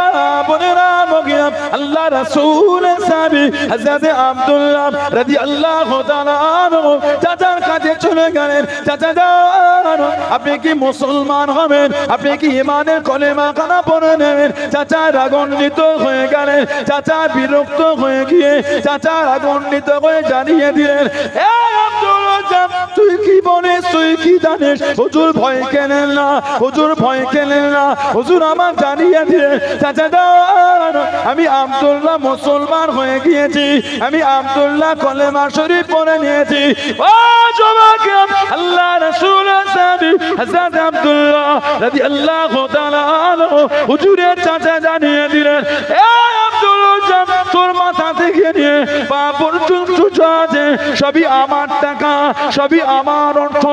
বোনেরা, মগিরা, আল্লাহ রাসূলের সাহাবী হযরত আব্দুল্লাহ রাদিয়াল্লাহু তাআলা আনহু চাচার কাছে চলে গেলেন। চাচা যান, আপনি কি মুসলমান হবেন? আপনি কি ঈমানের কলেমা খানা পড়ে নেবেন? চাচা রাগান্বিত হয়ে গেলেন। চাচা বিরক্ত হয়ে গিয়ে চাচা রাগান্বিত হয়ে জানিয়ে দিলেন, এ আব্দুল্লাহ, তুই কি বলিস, তুই কি জানিস? হুজুর ভয় কেনেন না, হুজুর ভয় কেনেন না, হুজুর আমার জানিয়ে দিয়ে চাচা যান, আমি আব্দুল্লাহ মুসলমান হয়ে গিয়েছি, আমি আব্দুল্লাহ কলেমা শরীফ পড়ে নিয়েছি। ও যুবক, আল্লাহ রাসূলের সাহাবী হযরত আব্দুল্লাহ রাদিয়াল্লাহু তাআলা আনহু হুজুরের চাচা জানিয়ে দিলেন, এ আব্দুল্লাহ, তোর মাথা থেকে নিয়ে পা পর্যন্ত যা আছে সবই আমার টাকা, সবই আমার অর্থ,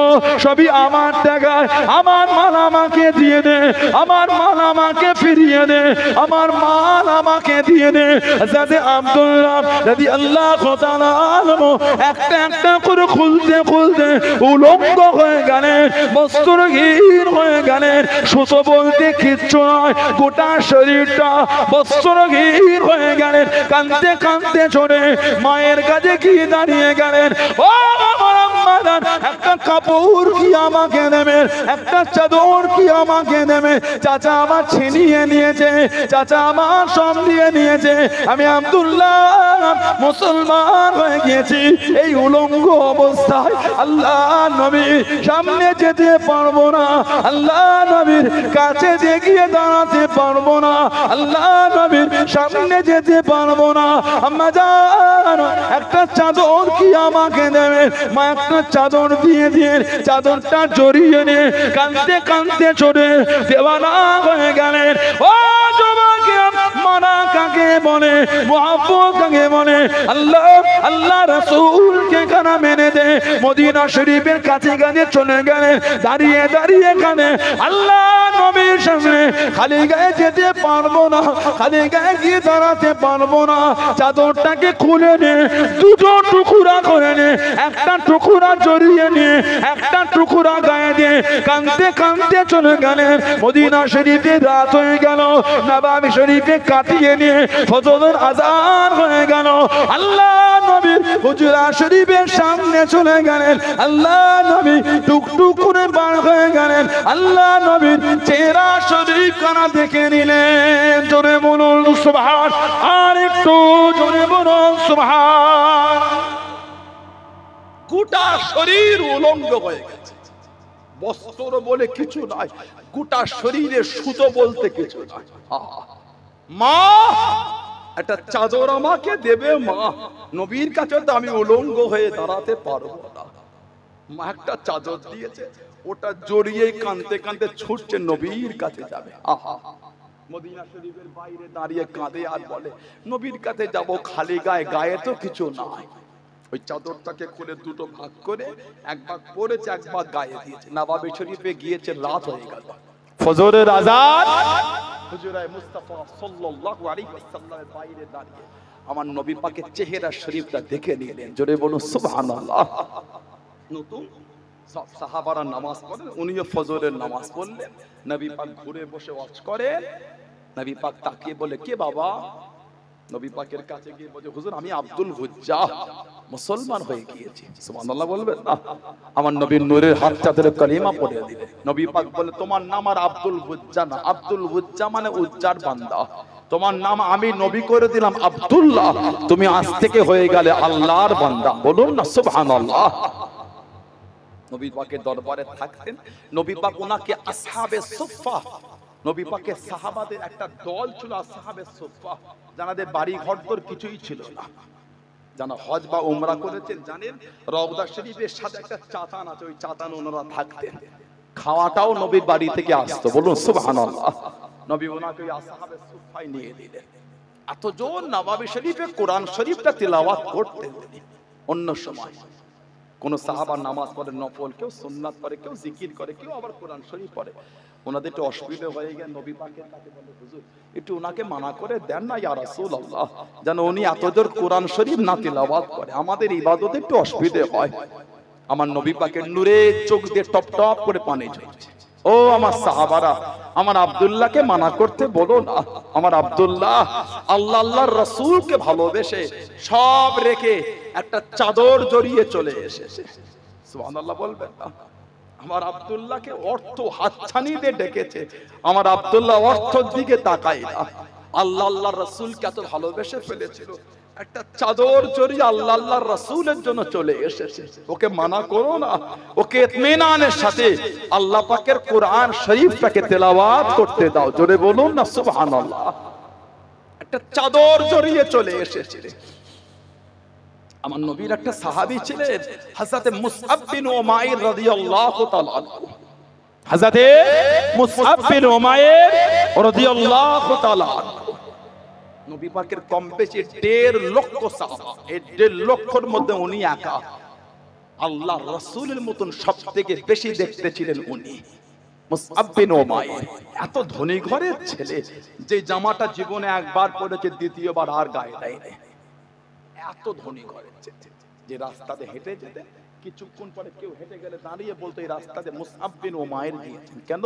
সবই আমার টাকা। আমার মাল আমাকে দিয়ে দে, আমার মাল আমাকে ফিরিয়ে দে, আমার মাল আমাকে দিয়ে দে। হযরত আব্দুল্লাহ রাদিয়াল্লাহু তাআলা আনহু একটা একটা করে খুলতে খুলতে উলঙ্গ হয়ে গেলেন, বস্ত্রহীন হয়ে গেলেন। সুতো বলতে কিচ্ছু নয়, গোটা শরীরটা বস্ত্রহীন হয়ে গেলেন। কাঁদতে কাঁদতে চলে মায়ের কাছে গিয়ে দাঁড়িয়ে গেলেন, ও আমার আম্মা জান, একটা কাপড় কি আমাকে দেবেন? একটা চাদর কি আমাকে দেবে? চাচা আমার ছিনিয়ে নিয়েছে, চাচা আমার সব দিয়ে নিয়েছে। আমি আব্দুল্লাহ মুসলমান হয়ে গিয়েছি। এই উলঙ্গ অবস্থায় আল্লাহ নবীর সামনে যেতে পারবো না, আল্লাহ নবীর কাছে গিয়ে দাঁড়াতে পারবো না, আল্লাহ নবীর সামনে যেতে পারবো না। আম্মা জান, একটা চাদর কি আমাকে দেবে? মা একটা চাদর দিয়ে দিয়ে চাদরটা জড়িয়ে নিয়ে কাঁদতে কাঁদতে চলে দেওয়ানা হয়ে গেলেন। ও যুবক, মানা কাকে বলে, মুহাব্বত কাকে বলে? আল্লাহ আল্লাহ রাসূলকে কানা মেনে দে। মদিনা শরীফের কাছে কাছে চলে গেলেন, দাঁড়িয়ে দাঁড়িয়ে কানে আল্লাহ নবীর সামনে খালি গায়ে যেতে পারবো না, খালি গায়ে গিয়ে দাঁড়াতে পারবো না। চাদরটাকে খুলে নে, দুটো টুকরা করে নে, একটা টুকরা জড়িয়ে নিয়ে একটা টুকরা গায়ে দিয়ে কাঁদতে কাঁদতে চলে গেলেন। মদিনা শরীফে রাত হয়ে গেল, নববী শরীফে কাটিয়ে নিয়ে ফজরের আযান হয়ে গেল। আল্লাহ নবী হুজরা শরীফের সামনে চলে গেলেন, আল্লাহ নবী টুকটুক করে বার হয়ে গেলেন। আল্লাহ নবীর চেহারা শরীফ কানা দেখে নিলেন। জোরে বলুন সুবহান, আর একটু জোরে বলুন সুবহান। গোটা শরীর উলঙ্গ হয়ে গেছে, বস্ত্র বলে কিছু নাই, গোটা শরীরে সুতো বলতে কিছু নাই। মা একটা চাদর আমাকে দেবে মা, নবীর কাছে তো আমি উলঙ্গ হয়ে দাঁড়াতে পারবো না। মা একটা চাদর দিয়েছে, ওটা জড়িয়ে কাঁদতে কাঁদতে ছুটছে নবীর কাছে যাবে। আহা, মদিনা শরীফের বাইরে দাঁড়িয়ে কাঁদে আর বলে নবীর কাছে যাব খালি গায়ে, গায়ে তো কিছু নাই। ওই চাদরটাকে খুলে দুটো ভাগ করে এক ভাগ পরেছে, এক ভাগ গায়ে দিয়েছে। নবাবী শরীফে গিয়েছে, রাত হয়ে গেল, ফজরের আযান। হুজুরায়ে মুস্তাফা সাল্লাল্লাহু আলাইহি ওয়াসাল্লামের বাইরে দাঁড়িয়ে আমার নবী পাকের চেহারা শরীফটা দেখে নিলেন। জোরে বলুন সুবহানাল্লাহ। নতুন সব সাহাবারা নামাজ পড়েন, উনিও ফজরের নামাজ পড়লেন। নবী পাক ঘুরে বসে ওয়াজ করেন। নবী পাক তাকিয়ে বলে কে বাবা? নবী পাকের কাছে গিয়ে বলে হুজুর আমি আব্দুল হুজ্জাহ, মুসলমান হয়ে গিয়েছি। সুবহানাল্লাহ বলবেন না? আমার নবীর নূরের হাতটা ধরে কালিমা পড়ে দিলেন। নবী পাক বলে তোমার নাম আর আব্দুল হুজ্জা না, আব্দুল হুজ্জা মানে উজ্জার বান্দা। তোমার নাম আমি নবী করে দিলাম আব্দুল্লাহ, তুমি আজ থেকে হয়ে গেলে আল্লাহর বান্দা। বলুন না সুবহানাল্লাহ। নবী পাকের দরবারে থাকতেন। নবী পাক ওনাকে আসহাবে সুফফা, নবী পাকের সাহাবাদের একটা দল ছিল আসহাবে সুফফা, যাদের বাড়ি ঘর তোর কিছুই ছিল না, যারা হজ বা উমরা করেছেন জানেন রওজা শরীফের সাথে একটা চাতান আছে, ওই চাতান ওনারা থাকতেন। খাওয়াটাও নবীর বাড়ি থেকে আসতো। বলুন সুবহানাল্লাহ। নবী ওনাকে ওই আসহাবে সুফফায় নিয়ে দিলেন। এতজন নবাবী শরীফে কোরআন শরীফটা তিলাওয়াত করতেন। অন্য সময় কোন সাহাবা নামাজ পড়ে নফল, কেউ সুন্নাত পড়ে, কেউ জিকির করে, কেউ আবার কোরআন শরীফ পড়ে। ওনাদের একটু অসুবিধা হয়ে গেল, নবী পাকের কাছে বলে হুজুর একটু ওনাকে মানা করে দেন না ইয়া রাসূলুল্লাহ, যেন উনি এতজোর কোরআন শরীফ না তিলাওয়াত করে, আমাদের ইবাদতে একটু অসুবিধা হয়। আমার নবী পাকের নূরে চোখ দিয়ে টপ টপ করে পানি ঝরছে। ও আমার সাহাবারা, আমার আব্দুল্লাহকে মানা করতে বলো না। আমার আব্দুল্লাহ আল্লাহ আল্লাহর রাসূলকে ভালোবেসে সব রেখে একটা চাদর জড়িয়ে চলে এসেছে। সুবহানাল্লাহ বলবেন না? আমার আব্দুল্লাহকে অর্থ হাতছানি দিয়ে ডেকেছে, আমার আব্দুল্লাহ অর্থের দিকে তাকায় না। আল্লাহ আল্লাহর রাসূলকে এত ভালোবেসে ফেলেছিল, একটা চাদর জড়িয়ে আল্লাহ আল্লাহর রাসূলের জন্য চলে এসেছে। ওকে মানা করো না, ওকে ইতমিনানের সাথে আল্লাহ পাকের কোরআন শরীফটাকে তেলাওয়াত করতে দাও। জোরে বলুন না সুবহানাল্লাহ। একটা চাদর জড়িয়ে চলে এসেছে। আমার নবীর একটা সাহাবী ছিলেন হযরতে মুসআব বিন উমাইর রাদিয়াল্লাহু তাআলা আনহু। হযরতে মুসআব বিন উমাইর রাদিয়াল্লাহু তাআলা আনহু নবী পাকের কম বেশি 1.5 লক্ষ সাহাবা, এই 1.5 লক্ষের মধ্যে উনি একা। আল্লাহর রাসূলের মতন সবথেকে বেশি দেখতে ছিলেন উনি। মুসআব বিন উমাইর এত ধনী ঘরের ছেলে, যে জামাটা জীবনে একবার পরেছে দ্বিতীয়বার আর গায়ে দেয়নি। এত ধনী ঘরের ছেলে, যে রাস্তাতে হেঁটে যেতে কিছুক্ষণ পরে কেউ হেঁটে গেলে দাঁড়িয়ে বলতো এই রাস্তাতে মুসআব বিন উমাইর গিয়েছেন। কেন?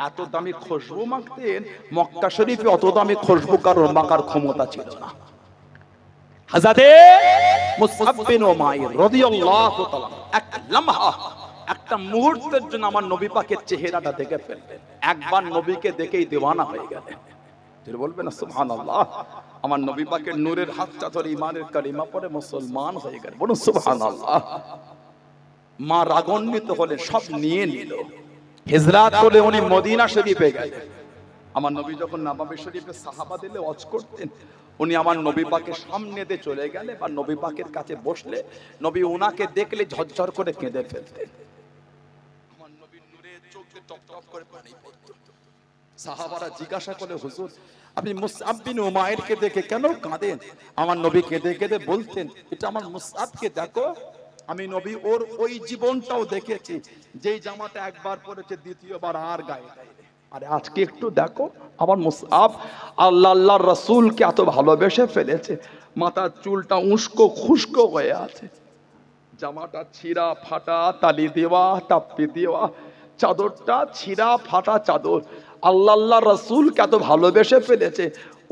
এত দামি খুশবু মাখতেন, মক্কা শরীফে অত দামি খুশবু কারোর মাখার ক্ষমতা ছিল না। হযরতে মুসআব বিন উমাইর রাদিয়াল্লাহু তাআলা এক লম্হা, একটা মুহূর্তের জন্য আমার নবী পাকের চেহারাটা দেখে ফেললেন। একবার নবীকে দেখেই দেওয়ানা হয়ে গেলেন। তিনি বলবেন না সুবহানাল্লাহ। আমার নবী পাকের নূরের হাতটা ধরে ঈমানের কালিমা পড়ে মুসলমান হয়ে গেলেন। বলুন সুবহানাল্লাহ। মা রাগান্বিত হলে সব নিয়ে নিল, হিজরাত করে উনি মদিনা শরীফে গেলেন। আমার নবী যখন নবাবী শরীফে সাহাবাদের ওয়াজ করতেন, উনি আমার নবী পাকের সামনে দিয়ে চলে গেলে বা নবী পাকের কাছে বসলে নবী ওনাকে দেখলে ঝরঝর করে কেঁদে ফেলতেন। আমার নবীর নূরের চোখ দিয়ে টপ টপ করে পানি পড়তো। সাহাবারা জিজ্ঞাসা করে হুজুর আপনি মুসআব বিন উমাইরকে দেখে কেন কাঁদেন? আমার নবী কেঁদে কেঁদে বলতেন এটা আমার মুসআবকে দেখো, আমি নবী ওর ওই জীবনটাও দেখেছি, যেই জামাটা একবার পরেছে দ্বিতীয়বার আর গায়ে দেয়নি। আরে আজকে একটু দেখো আমার মুসআব আল্লাহ আল্লাহর রাসূলকে এত ভালোবেসে ফেলেছে, মাথার চুলটা উস্কো খুস্কো হয়ে আছে, জামাটা ছিঁড়া ফাটা, তালি দেওয়া তাপ্পি দেওয়া, চাদরটা ছিঁড়া ফাটা চাদর। আল্লাহ আল্লাহর রাসূলকে এত ভালোবেসে ফেলেছে,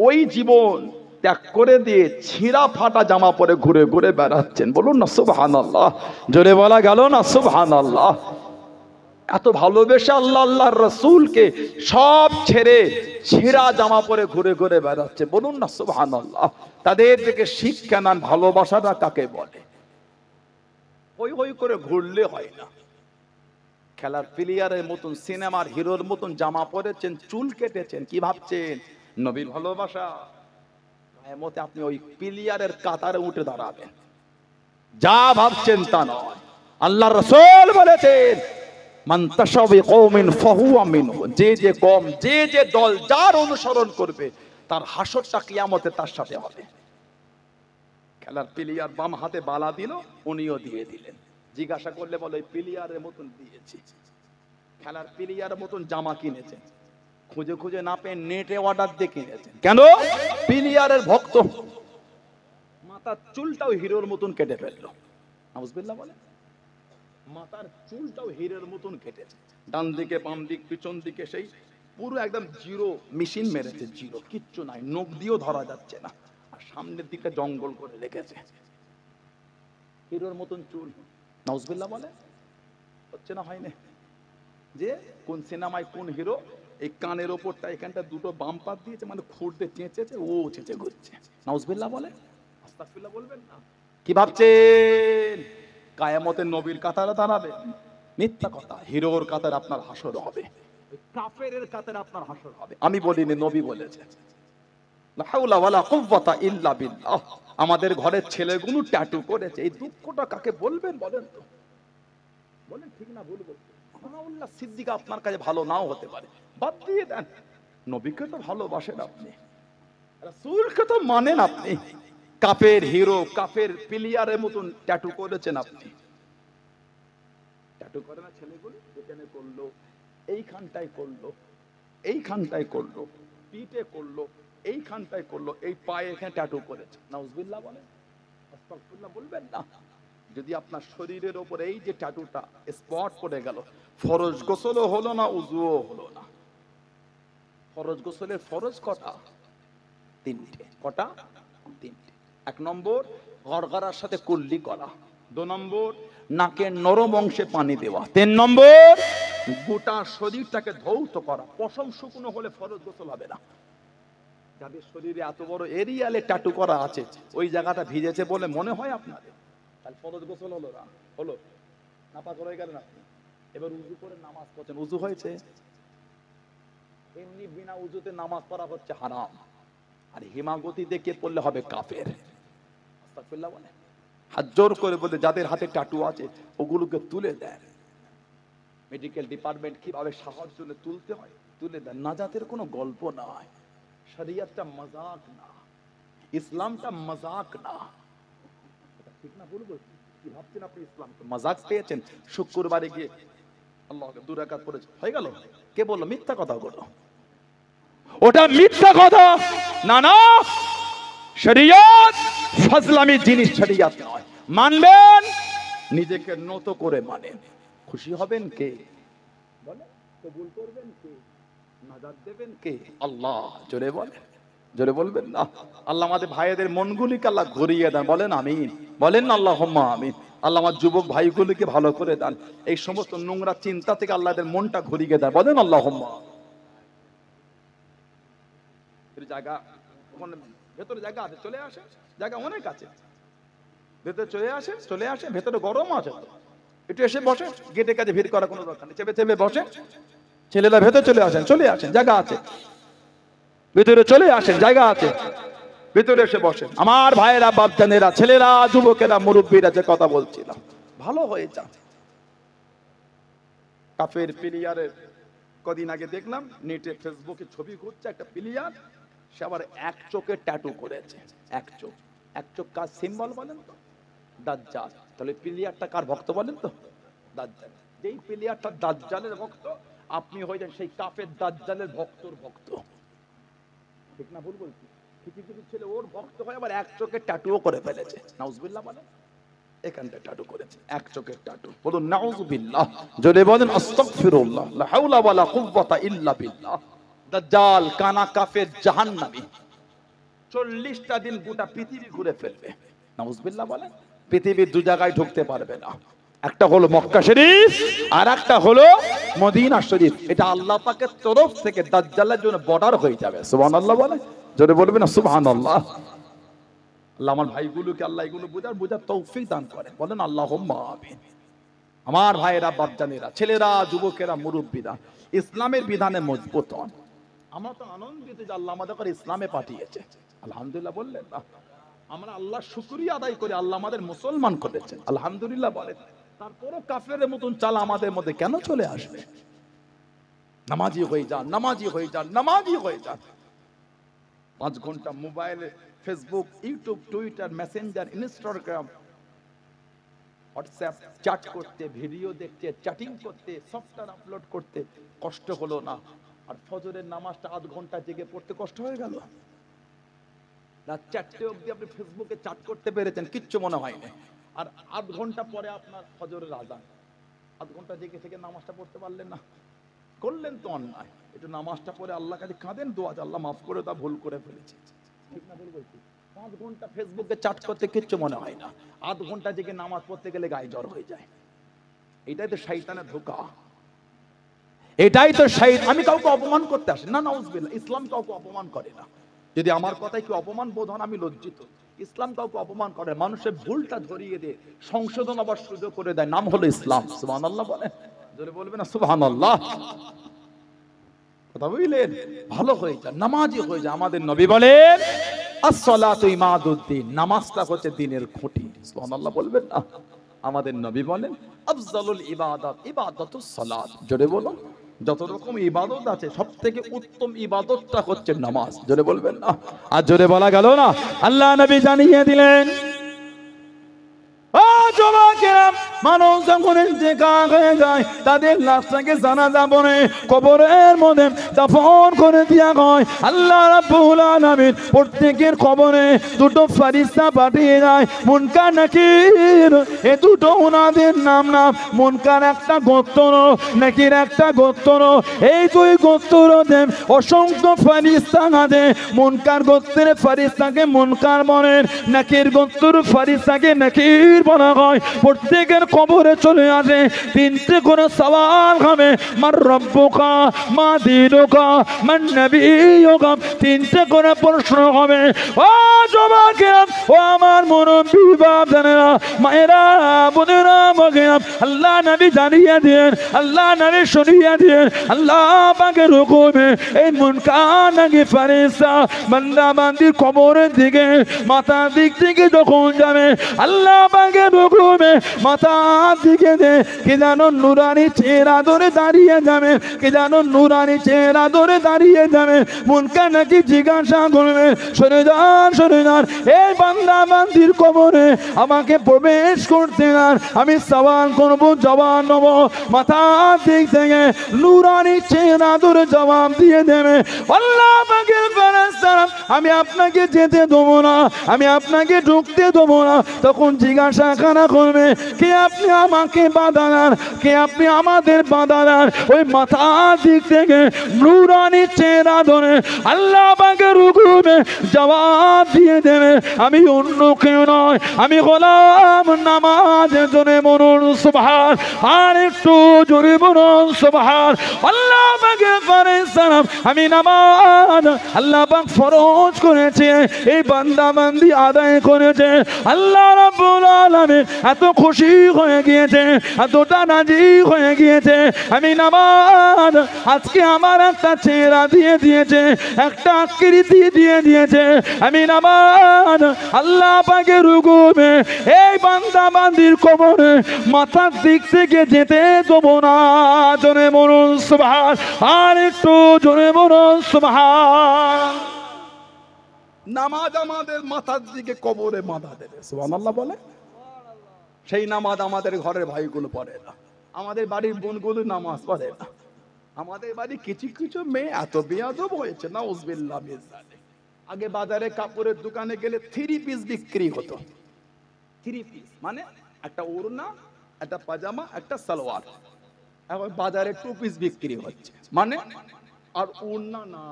ওই জীবন ত্যাগ করে দিয়ে ছিঁড়া ফাটা জামা পরে ঘুরে ঘুরে বেড়াচ্ছেন। বলুন না সুবহানাল্লাহ। জোরে বলা গেল না সুবহানাল্লাহ। এত ভালোবেসে আল্লাহ আল্লাহর রাসূলকে সব ছেড়ে ছেঁড়া জামা পরে ঘুরে ঘুরে বেড়াচ্ছে। বলুন না সুবহানাল্লাহ। তাদের থেকে শিক্ষা নেন ভালোবাসাটা কাকে বলে। ওই ওই করে ঘুরলে হয় না। খেলার প্লেয়ারের মতন, সিনেমার হিরোর মতন জামা পরেছেন, চুল কেটেছেন, কি ভাবছেন নবীর ভালোবাসা? কিয়ামতে আপনি ওই প্লেয়ারের কাতারে উঠে দাঁড়াবেন। যা ভাবছেন তা নয়। আল্লাহর রাসূল বলেছেন মান তাশাবি কওমিন ফাহুয়া মিনহু, যে যে কওম, যে যে দল যার অনুসরণ করবে তার হাসরটা কিয়ামতে তার সাথে হবে। খেলার প্লেয়ার বাম হাতে বালা দিল, উনিও দিয়ে দিলেন। জিজ্ঞাসা করলে বলে ওই প্লেয়ারের মতন দিয়েছি। খেলার প্লেয়ারের মতন জামা কিনেছেন, খুঁজে খুঁজে না পেয়ে নেটে অর্ডার দিয়ে কিনেছেন। কেন? প্লেয়ারের ভক্ত। মাথার চুলটাও হিরোর মতন কেটে ফেললো। নাউজুবিল্লাহ বলে। মাথার চুলটাও হিরোর মতন কেটেছে, ডান দিকে বাম দিক পিছন দিকে সেই পুরো একদম জিরো, মেশিন মেরেছে, জিরো, কিচ্ছু নাই, নখ দিয়েও ধরা যাচ্ছে না। আর সামনের দিকটা জঙ্গল করে রেখেছে, হিরোর মতন চুল। নাউজুবিল্লাহ বলে। হচ্ছে না, হয় না? যে কোন সিনেমায় কোন হিরো এই কানের ওপরটা এখানটা দুটো বাম্পার দিয়েছে, মানে খুঁড়তে চেঁচেছে, ও চেঁচে ঘুরছে। নাউজুবিল্লাহ বলে। আস্তাগফিরুল্লাহ বলবেন না। কি ভাবছেন কিয়ামতে নবীর কাতারে দাঁড়াবে? মিথ্যা কথা। হিরোর কাতারে আপনার হাসর হবে, কাফেরের কাতারে আপনার হাসর হবে। আমি বলিনি, নবী বলেছে। লা হাওলা ওয়ালা কুওয়াতা ইল্লা বিল্লাহ। আমাদের ঘরের ছেলেগুলো ট্যাটু করেছে, এই দুঃখটা কাকে বলবেন বলেন তো? বলেন ঠিক না ভুল বলবেন? আল্লাহ সিদ্দিক আপনার কাছে ভালো নাও হতে পারে, বাদ দিয়ে দেন। নবীকে তো ভালোবাসেন আপনি, রাসূলকে তো মানেন আপনি। কাফের হিরো, কাফের প্লেয়ারের মতন ট্যাটু করেছেন আপনি। ট্যাটু করে না ছেলেগুলো? এখানে করলো, এইখানটায় করলো, এইখানটায় করলো, পিঠে করলো, এইখানটায় করলো, এই পায়ে এখানে ট্যাটু করেছে। নাউজুবিল্লাহ বলেন। আস্তাগফিরুল্লাহ বলবেন না। যদি আপনার শরীরের উপর এই যে ট্যাটুটা স্পট পড়ে গেল, ফরজ গোসলও হলো না, উযুও হলো না। ফরজ গোসলের ফরজ কটা? তিনটে। কটা? তিনটে। 1 নম্বর গড়গড়ার সাথে কুল্লি করা, 2 নম্বর নাকের নরম অংশে পানি দেওয়া, 3 নম্বর গোটা শরীরটাকে ধৌত করা। পশম শুকনো হলে ফরজ গোসল হবে না। যাদের শরীরে এত বড় এরিয়ালে ট্যাটু করা আছে, ওই জায়গাটা ভিজেছে বলে মনে হয় আপনাদের, তাহলে ফরজ গোসল হলো না? হলো? নাপাক হয়ে গেলেন আপনি। এবার উযু করে নামাজ পড়ছেন, উযু হয়েছে? এমনি বিনা উযুতে নামাজ পড়া হচ্ছে হারাম। আর হিমাগতি দেখে পড়লে হবে কাফের। আস্তাগফিরুল্লাহ বলে। হাত জোর করে বলে যাদের হাতে ট্যাটু আছে ওগুলোকে তুলে দেন। মেডিকেল ডিপার্টমেন্ট কিভাবে সাহায্য তুলতে হয় তুলে দেন। নাজাতের কোনো গল্প নয়, শরীয়তটা মজাক না, ইসলামটা মজাক না। ঠিক না ভুল বলছি? কি ভাবছেন আপনি ইসলামকে মজাক পেয়েছেন? শুক্রবারে গিয়ে আল্লাহকে 2 রাকাত পড়েছে, হয়ে গেল? কে বললো? মিথ্যা কথা বলো। ওটা মিথ্যা কথা। না না, শরীয়ত ফাজলামি জিনিস, শরীয়ত নয়। মানবেন, নিজেকে নত করে মানেন। খুশি হবেন কে? বলে কবুল করবেন কে? নাজাত দেবেন কে? আল্লাহ। জোরে বলেন, জোরে বলবেন না। আল্লাহ আমাদের ভাইদের মনগুলিকে আল্লাহ ঘুরিয়ে দেন। বলেন আমিন। বলেন না আল্লাহুম্মা আমিন। আল্লাহ আমার যুবক ভাইগুলিকে ভালো করে দেন, এই সমস্ত নোংরা চিন্তা থেকে আল্লাহ এদের মনটা ঘুরিয়ে দেন। বলেন আল্লাহুম্মা। জায়গা ওখানে ভেতরে জায়গা আছে, চলে আসে, জায়গা অনেক আছে, ভেতরে চলে আসে, চলে আসে। ভেতরে গরম আছে তো, একটু এসে বসে, গেটে কাছে ভিড় করার কোনো দরকার নেই, চেপে চেপে বসে। ছেলেরা ভেতরে চলে আসেন, চলে আসেন, জায়গা আছে, ভেতরে চলে আসেন, জায়গা আছে, ভেতরে এসে বসেন। আমার ভাইয়েরা, বাপজানেরা, ছেলেরা, যুবকেরা, মুরব্বীরা, যে কথা বলছিলাম, ভালো হয়ে যান। কাফের প্লেয়ারের কদিন আগে দেখলাম নেটে ফেসবুকে ছবি ঘুরছে, একটা প্লেয়ার, সে আবার এক চোখে ট্যাটু করেছে। এক চোখ, এক চোখ কার সিম্বল বলেন তো? দাজ্জাল। তাহলে প্লেয়ারটা কার ভক্ত বলেন তো? দাজ্জাল। যেই প্লেয়ারটা দাজ্জালের ভক্ত, আপনি হয়ে যান সেই কাফের দাজ্জালের ভক্তর ভক্ত। ঠিক না ভুল বলছি? কিছু কিছু ছেলে ওর ভক্ত হয়, আবার এক চোখে ট্যাটুও করে ফেলেছে। নাউজুবিল্লাহ বলেন। এখানটা ট্যাটু করেছে, এক চোখের ট্যাটু। বলুন নাউজুবিল্লাহ। জোরে বলেন আস্তাগফিরুল্লাহ। লা হাওলা ওয়ালা কুওয়াতা ইল্লা বিল্লাহ। দাজ্জাল কানা কাফের জাহান্নামী, 40টা দিন গোটা পৃথিবী ঘুরে ফেলবে। নাউজুবিল্লাহ বলেন। পৃথিবীর 2 জায়গায় ঢুকতে পারবে না। একটা হলো মক্কা শরীফ আর একটা হলো মদিনা শরীফ। এটা আল্লাহ পাকের তরফ থেকে দাজ্জালের জন্য বর্ডার হয়ে যাবে। সুবহানাল্লাহ বলে, জোরে বলবেন না সুবহানাল্লাহ। আল্লাহ আমার ভাইগুলোকে আল্লাহ এগুলো বোঝার তৌফিক দান করেন, বলেন আল্লাহুম্মা আমিন। আমার ভাইয়েরা, বাপজানেরা, ছেলেরা, যুবকেরা, মুরব্বীরা, ইসলামের বিধানে মজবুত হন। আমরা তো আনন্দিত যে আল্লাহ আমাদের ইসলামে পাঠিয়েছে, আলহামদুলিল্লাহ বললেন না? আমরা আল্লাহ শুকরিয়া আদায় করি, আল্লাহ আমাদের মুসলমান করেছেন, আলহামদুলিল্লাহ বলেন। তারপরও কাফেরের মতন চালা আমাদের মধ্যে কেন চলে আসবে? নামাজি হয়ে যান, নামাজি হয়ে যান, নামাজি হয়ে যান। 5 ঘন্টা মোবাইলে Facebook, YouTube, Twitter, Messenger, Instagram, WhatsApp chat করতে, ভিডিও দেখতে, চ্যাটিং করতে, সফটওয়্যার আপলোড করতে কষ্ট হলো না? আর ফজরের নামাজটা 8 ঘন্টা জেগে পড়তে কষ্ট হয়ে গেল? রাত 4টে অবধি আপনি ফেসবুকে চ্যাট করতে পেরেছেন, কিচ্ছু মনে হয়নি। আর 8 ঘন্টা পরে আপনার ফজরের আযান, 8 ঘন্টা জেগে থেকে নামাজটা পড়তে পারলেন না? করলেন তো অন্যায়। একটু নামাজটা পড়ে আল্লাহ কাছে কাঁদেন, দোয়া, আল্লাহ মাফ করে দাও, ভুল করে ফেলেছি। ঠিক না ভুল বলছি? 5 ঘন্টা ফেসবুকে চ্যাট করতে কিচ্ছু মনে হয় না, 8 ঘন্টা জেগে নামাজ পড়তে গেলে গায়ে জ্বর হয়ে যায়। এটাই তো শয়তানের ধোঁকা, এটাই তো শয়তান। আমি কাউকে অপমান করতে আসি না, নাউজুবিল্লাহ। ইসলাম কাউকে অপমান করে না। যদি আমার কথায় কি অপমান বোধ হন, আমি লজ্জিত। ইসলাম কাউকে অপমান করে, মানুষের ভুলটা ধরিয়ে দিয়ে সংশোধন আবার সুযোগ করে দেয়, নাম হলো ইসলাম। সুবহানাল্লাহ বলেন, জোরে বলবেন না সুবহানাল্লাহ। কথা বুঝলেন? ভালো হয়ে যায়, নামাজি হয়ে যায়। আমাদের নবী বলেন আসসালাতু ইমাদুদ্দিন, নামাজটা হচ্ছে দ্বীনের খুঁটি। সুবহানাল্লাহ বলবেন না? আমাদের নবী বলেন আফজালুল ইবাদাত ইবাদাতুস সালাত। জোরে বলুন, যত রকম ইবাদত আছে সবথেকে উত্তম ইবাদতটা হচ্ছে নামাজ। জোরে বলবেন না? আর জোরে বলা গেল না? আল্লাহ নবী জানিয়ে দিলেন, মানুষ যখন ইন্তেকাল হয়ে যায় তাদের লাশটাকে জানাজা পড়ে কবরের মধ্যে দাফন করে দেয়া হয়। আল্লাহ রাব্বুল আলামিন প্রত্যেকের কবরে 2টো ফেরেশতা পাঠিয়ে যায়, মুনকার নাকির। এই 2টো ওনাদের নাম। মুনকার একটা গোত্র, নাকির একটা গোত্র। এই 2 গোত্রতে অসংখ্য ফেরেশতা আছে। মুনকার গোত্রের ফেরেশতাকে মুনকার বলেন, নাকির গোত্রের ফেরেশতাকে নাকির বলা হয়। প্রত্যেকের কবরে চলে আসে 3টে করে সওয়াল হবে, মার রব্বুকা, মা দীনুকা, মান নবিয়ুকা। 3টে করে প্রশ্ন হবে। ও যুবকেরা, ও আমার মুরব্বি বাপজানেরা, মায়েরা, বোনেরা, মগেরা, আল্লাহ নবী জানিয়ে দেন, আল্লাহ নবী শুনিয়ে দেন, আল্লাহ পাকের হুকুমে এই মুনকার নাকি ফেরেশতা বান্দা বান্দির কবরের দিকে মাথার দিক থেকে যখন যাবে, আল্লাহ পাকের হুকুমে মাথার দিকে দে কে যেন নুরানি চেহারা ধরে দাঁড়িয়ে যাবে, কে যেন নুরানি চেহারা ধরে দাঁড়িয়ে যাবে। মুনকার নাকি জিজ্ঞাসা করবে, সরে যান, সরে যান, এই বান্দা বান্দির কবরে আমাকে প্রবেশ করতে দেন। আমি সওয়াল করব, জবাব নেব। মাথার দিক থেকে নুরানি চেহারা ধরে জবাব দিয়ে দেবে, আল্লাহ পাকের ফেরেশতারা আমি আপনাকে যেতে দেবো না, আমি আপনাকে ঢুকতে দেবো না। তখন জিজ্ঞাসা কারা করবে, কে আপনি আমাকে বাধা দেন, কে আপনি আমাদের বাধা দেন? ওই মাথার দিক থেকে নুরানি চেহারা ধরে আল্লাহ পাকের হুকুমে জবাব দিয়ে দেবে, আমি অন্য কেউ নয়, আমি গোলাম। নামাজের জন্য বলুন সুবহান, আর একটু জোরে বলুন সুবহান। আল্লাহ পাকের ফেরেশতারা আমি নামাজ আল্লাহ পাক ফরজ করেছে, এই বান্দা বান্দি আদায় করেছে। আল্লাহ রাব্বুল আলামিন এত খুশি হয়ে গিয়েছে, এতটা রাজি হয়ে গিয়েছে। আমি নামাজ আজকে আমার একটা চেহারা দিয়ে দিয়েছে, একটা আকৃতি দিয়ে দিয়েছে। আমি নামাজ আল্লাহ পাকের হুকুমে এই বান্দা বান্দির কবরে মাথার দিক থেকে যেতে দেবো না। জোরে বলুন সুবহান, আর একটু জোরে বলুন সুবহান। নামাজ আমাদের মাথার দিকে কবরে বাঁধা দেবে। সুবহানাল্লাহ বলে। সেই নামাজ আমাদের ঘরের ভাইগুলো পড়ে না, আমাদের বাড়ির বোনগুলো নামাজ পড়ে না। আমাদের বাড়ি কিছু কিছু মেয়ে এত বেয়াদব হয়েছে, নাউজুবিল্লাহ মিন যালিক। আগে বাজারে কাপড়ের দোকানে গেলে 3 পিস বিক্রি হতো। 3 পিস মানে একটা ওড়না, একটা পাজামা, একটা সালোয়ার। এখন বাজারে 2 পিস বিক্রি হচ্ছে, মানে আর ওড়না না,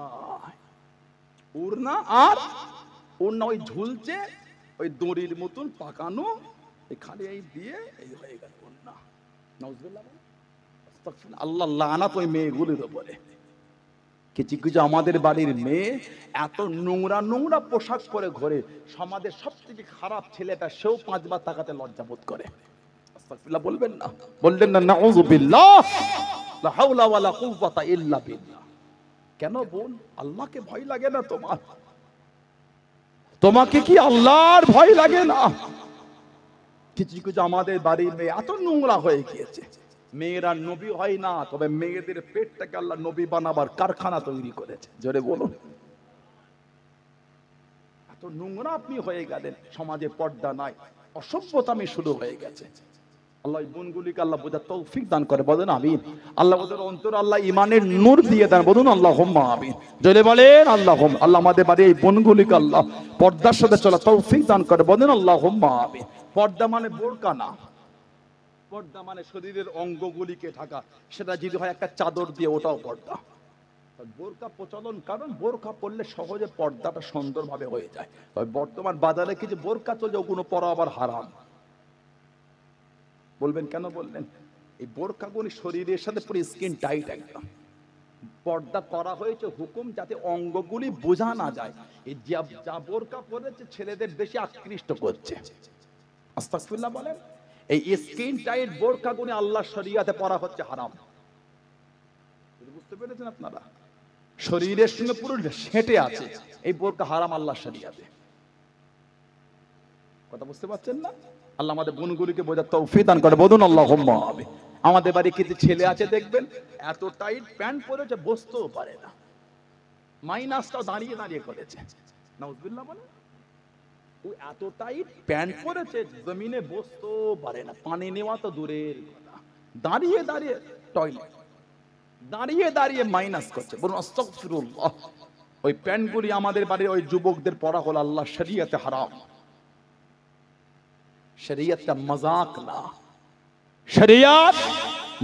ওড়না আর ওড়না ওই ঝুলছে, ওই দড়ির মতন পাকানো, এখানে এই দিয়ে এই হয়ে গেল না, নাউজুবিল্লাহ। আল্লাহ লানাত ওই মেয়েগুলির উপরে। কিছু কিছু আমাদের বাড়ির মেয়ে এত নোংরা নোংরা পোশাক পরে ঘোরে, সমাজের সব থেকে খারাপ ছেলেটা সেও 5 বার তাকাতে লজ্জা বোধ করে। আস্তাগফিরুল্লাহ বলবেন না, বললেন না নাউযুবিল্লাহ, লা হাওলা ওয়ালা কুওয়াতা ইল্লা বিল্লাহ। কেন বোন, আল্লাহকে ভয় লাগে না তোমার? তোমাকে কি আল্লাহর ভয় লাগে না? কিছু কিছু আমাদের বাড়ির মেয়ে এত নোংরা হয়ে গিয়েছে, মেয়েরা নবী হয় না, তবে মেয়েদের পেটটাকে আল্লাহ নবী বানাবার কারখানা তৈরি করেছে। জোরে বলুন। এত নোংরা আপনি হয়ে গেলেন, সমাজে পর্দা নাই, অসভ্যতামি শুরু হয়ে গেছে। আল্লাহ এই বোনগুলিকে আল্লাহ বোঝার তৌফিক দান করে, বলেন আমিন। আল্লাহ ওদের অন্তর আল্লাহ ইমানের নূর দিয়ে দেন, বলুন আল্লাহুম্মা আমিন। জোরে বলেন আল্লাহুম্মা। আল্লাহ আমাদের বাড়ি এই বোনগুলিকে আল্লাহ পর্দার সাথে চলা তৌফিক দান করে, বলেন আল্লাহুম্মা আমিন। পর্দা মানে বোরকা না, পর্দা মানে শরীরের অঙ্গগুলিকে ঢাকা, সেটা যদি হয় একটা চাদর দিয়ে, ওটাও পর্দা। বোরকা প্রচলন, কারণ বোরকা পরলে সহজে পর্দাটা সুন্দরভাবে হয়ে যায়। তবে বর্তমান বাজারে কিছু বোরকা চলছে, ওগুলো পরা আবার হারাম। বলবেন কেন বললেন? এই বোরকাগুলি শরীরের সাথে পুরো স্কিন টাইট একদম। পর্দা করা হয়েছে হুকুম, যাতে অঙ্গগুলি বোঝা না যায়। এই যা বোরকা পরেছে ছেলেদের বেশি আকৃষ্ট করছে। আস্তাগফিরুল্লাহ বলেন। এই স্কিন টাইট বোরকাগুলি আল্লাহর শরীয়তে পরা হচ্ছে হারাম। বুঝতে পেরেছেন আপনারা? শরীরের সঙ্গে পুরো সেটে আছে, এই বোরকা হারাম আল্লাহর শরীয়তে। কথা বুঝতে পারছেন না? আল্লাহ আমাদের বোনগুলিকে বোঝার তৌফিক দান করে, বলুন আল্লাহুম্মা আমিন। আমাদের বাড়ি কিছু ছেলে আছে দেখবেন এত টাইট প্যান্ট পরেছে বসতেও পারে না, মাইনাসটাও দাঁড়িয়ে দাঁড়িয়ে করেছে। নাউজুবিল্লাহ বলে। ও এত টাইট প্যান্ট পরেছে জমিনে বসতেও পারে না, পানি নেওয়া তো দূরের কথা, দাঁড়িয়ে দাঁড়িয়ে টয়লেট, দাঁড়িয়ে দাঁড়িয়ে মাইনাস করছে। বলুন আস্তাগফিরুল্লাহ। ওই প্যান্টগুলি আমাদের বাড়ির ওই যুবকদের পরা হলো আল্লাহ শরীয়তে হারাম। শরীয়তটা মজাক না, শরীয়ত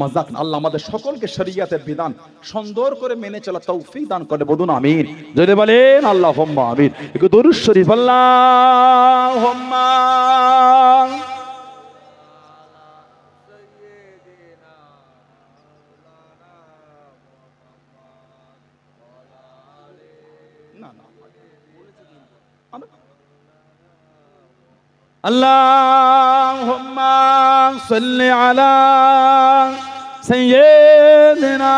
মজাক না। আল্লাহ আমাদের সকলকে শরীয়তের বিধান সুন্দর করে মেনে চলা তৌফিক দান করে, বলুন আমিন। যদি বলেন আল্লাহুম্মা আমিন। একটু দরুদ শরীফ আল্লাহুম্মা। আল্লাহুম্মা সাল্লি আলা সাইয়্যিদিনা।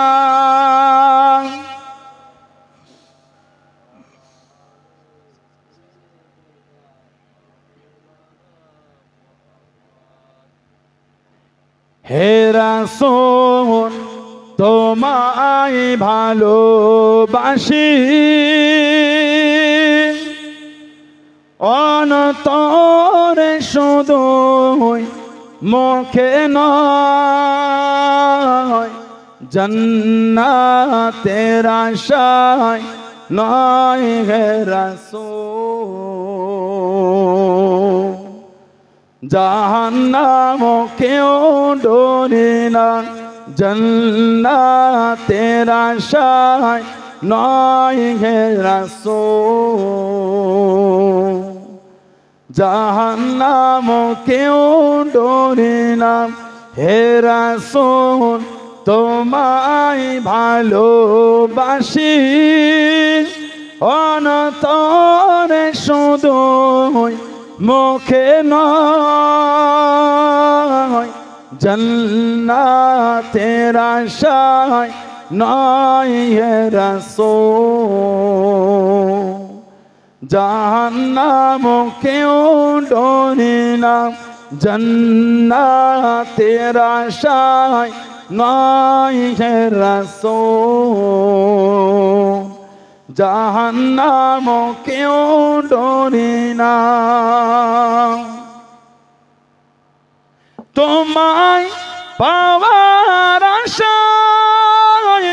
হে রাসূল তোমায় ভালোবাসি, অন্তরে শুধু মুখে নয়, জান্নাতের আশায় নয় হে রাসূল। জাহান্নাম কেউ ডরে না, জান্নাতের আশায় নয় হে রাসূল। জাহান্নাম কেউ ডরে না হে রাসূল, তোমায় ভালোবাসি, অন্তরে শুধু মুখে নয়, জান্নাতের আশায় নয় হে রাসূল। জাহান্নাম কেউ ডরে না, জান্নাতের আশায় নয় হে রাসূল। জাহান্নাম কেউ ডরে না। তোমায় পাওয়ার আশায়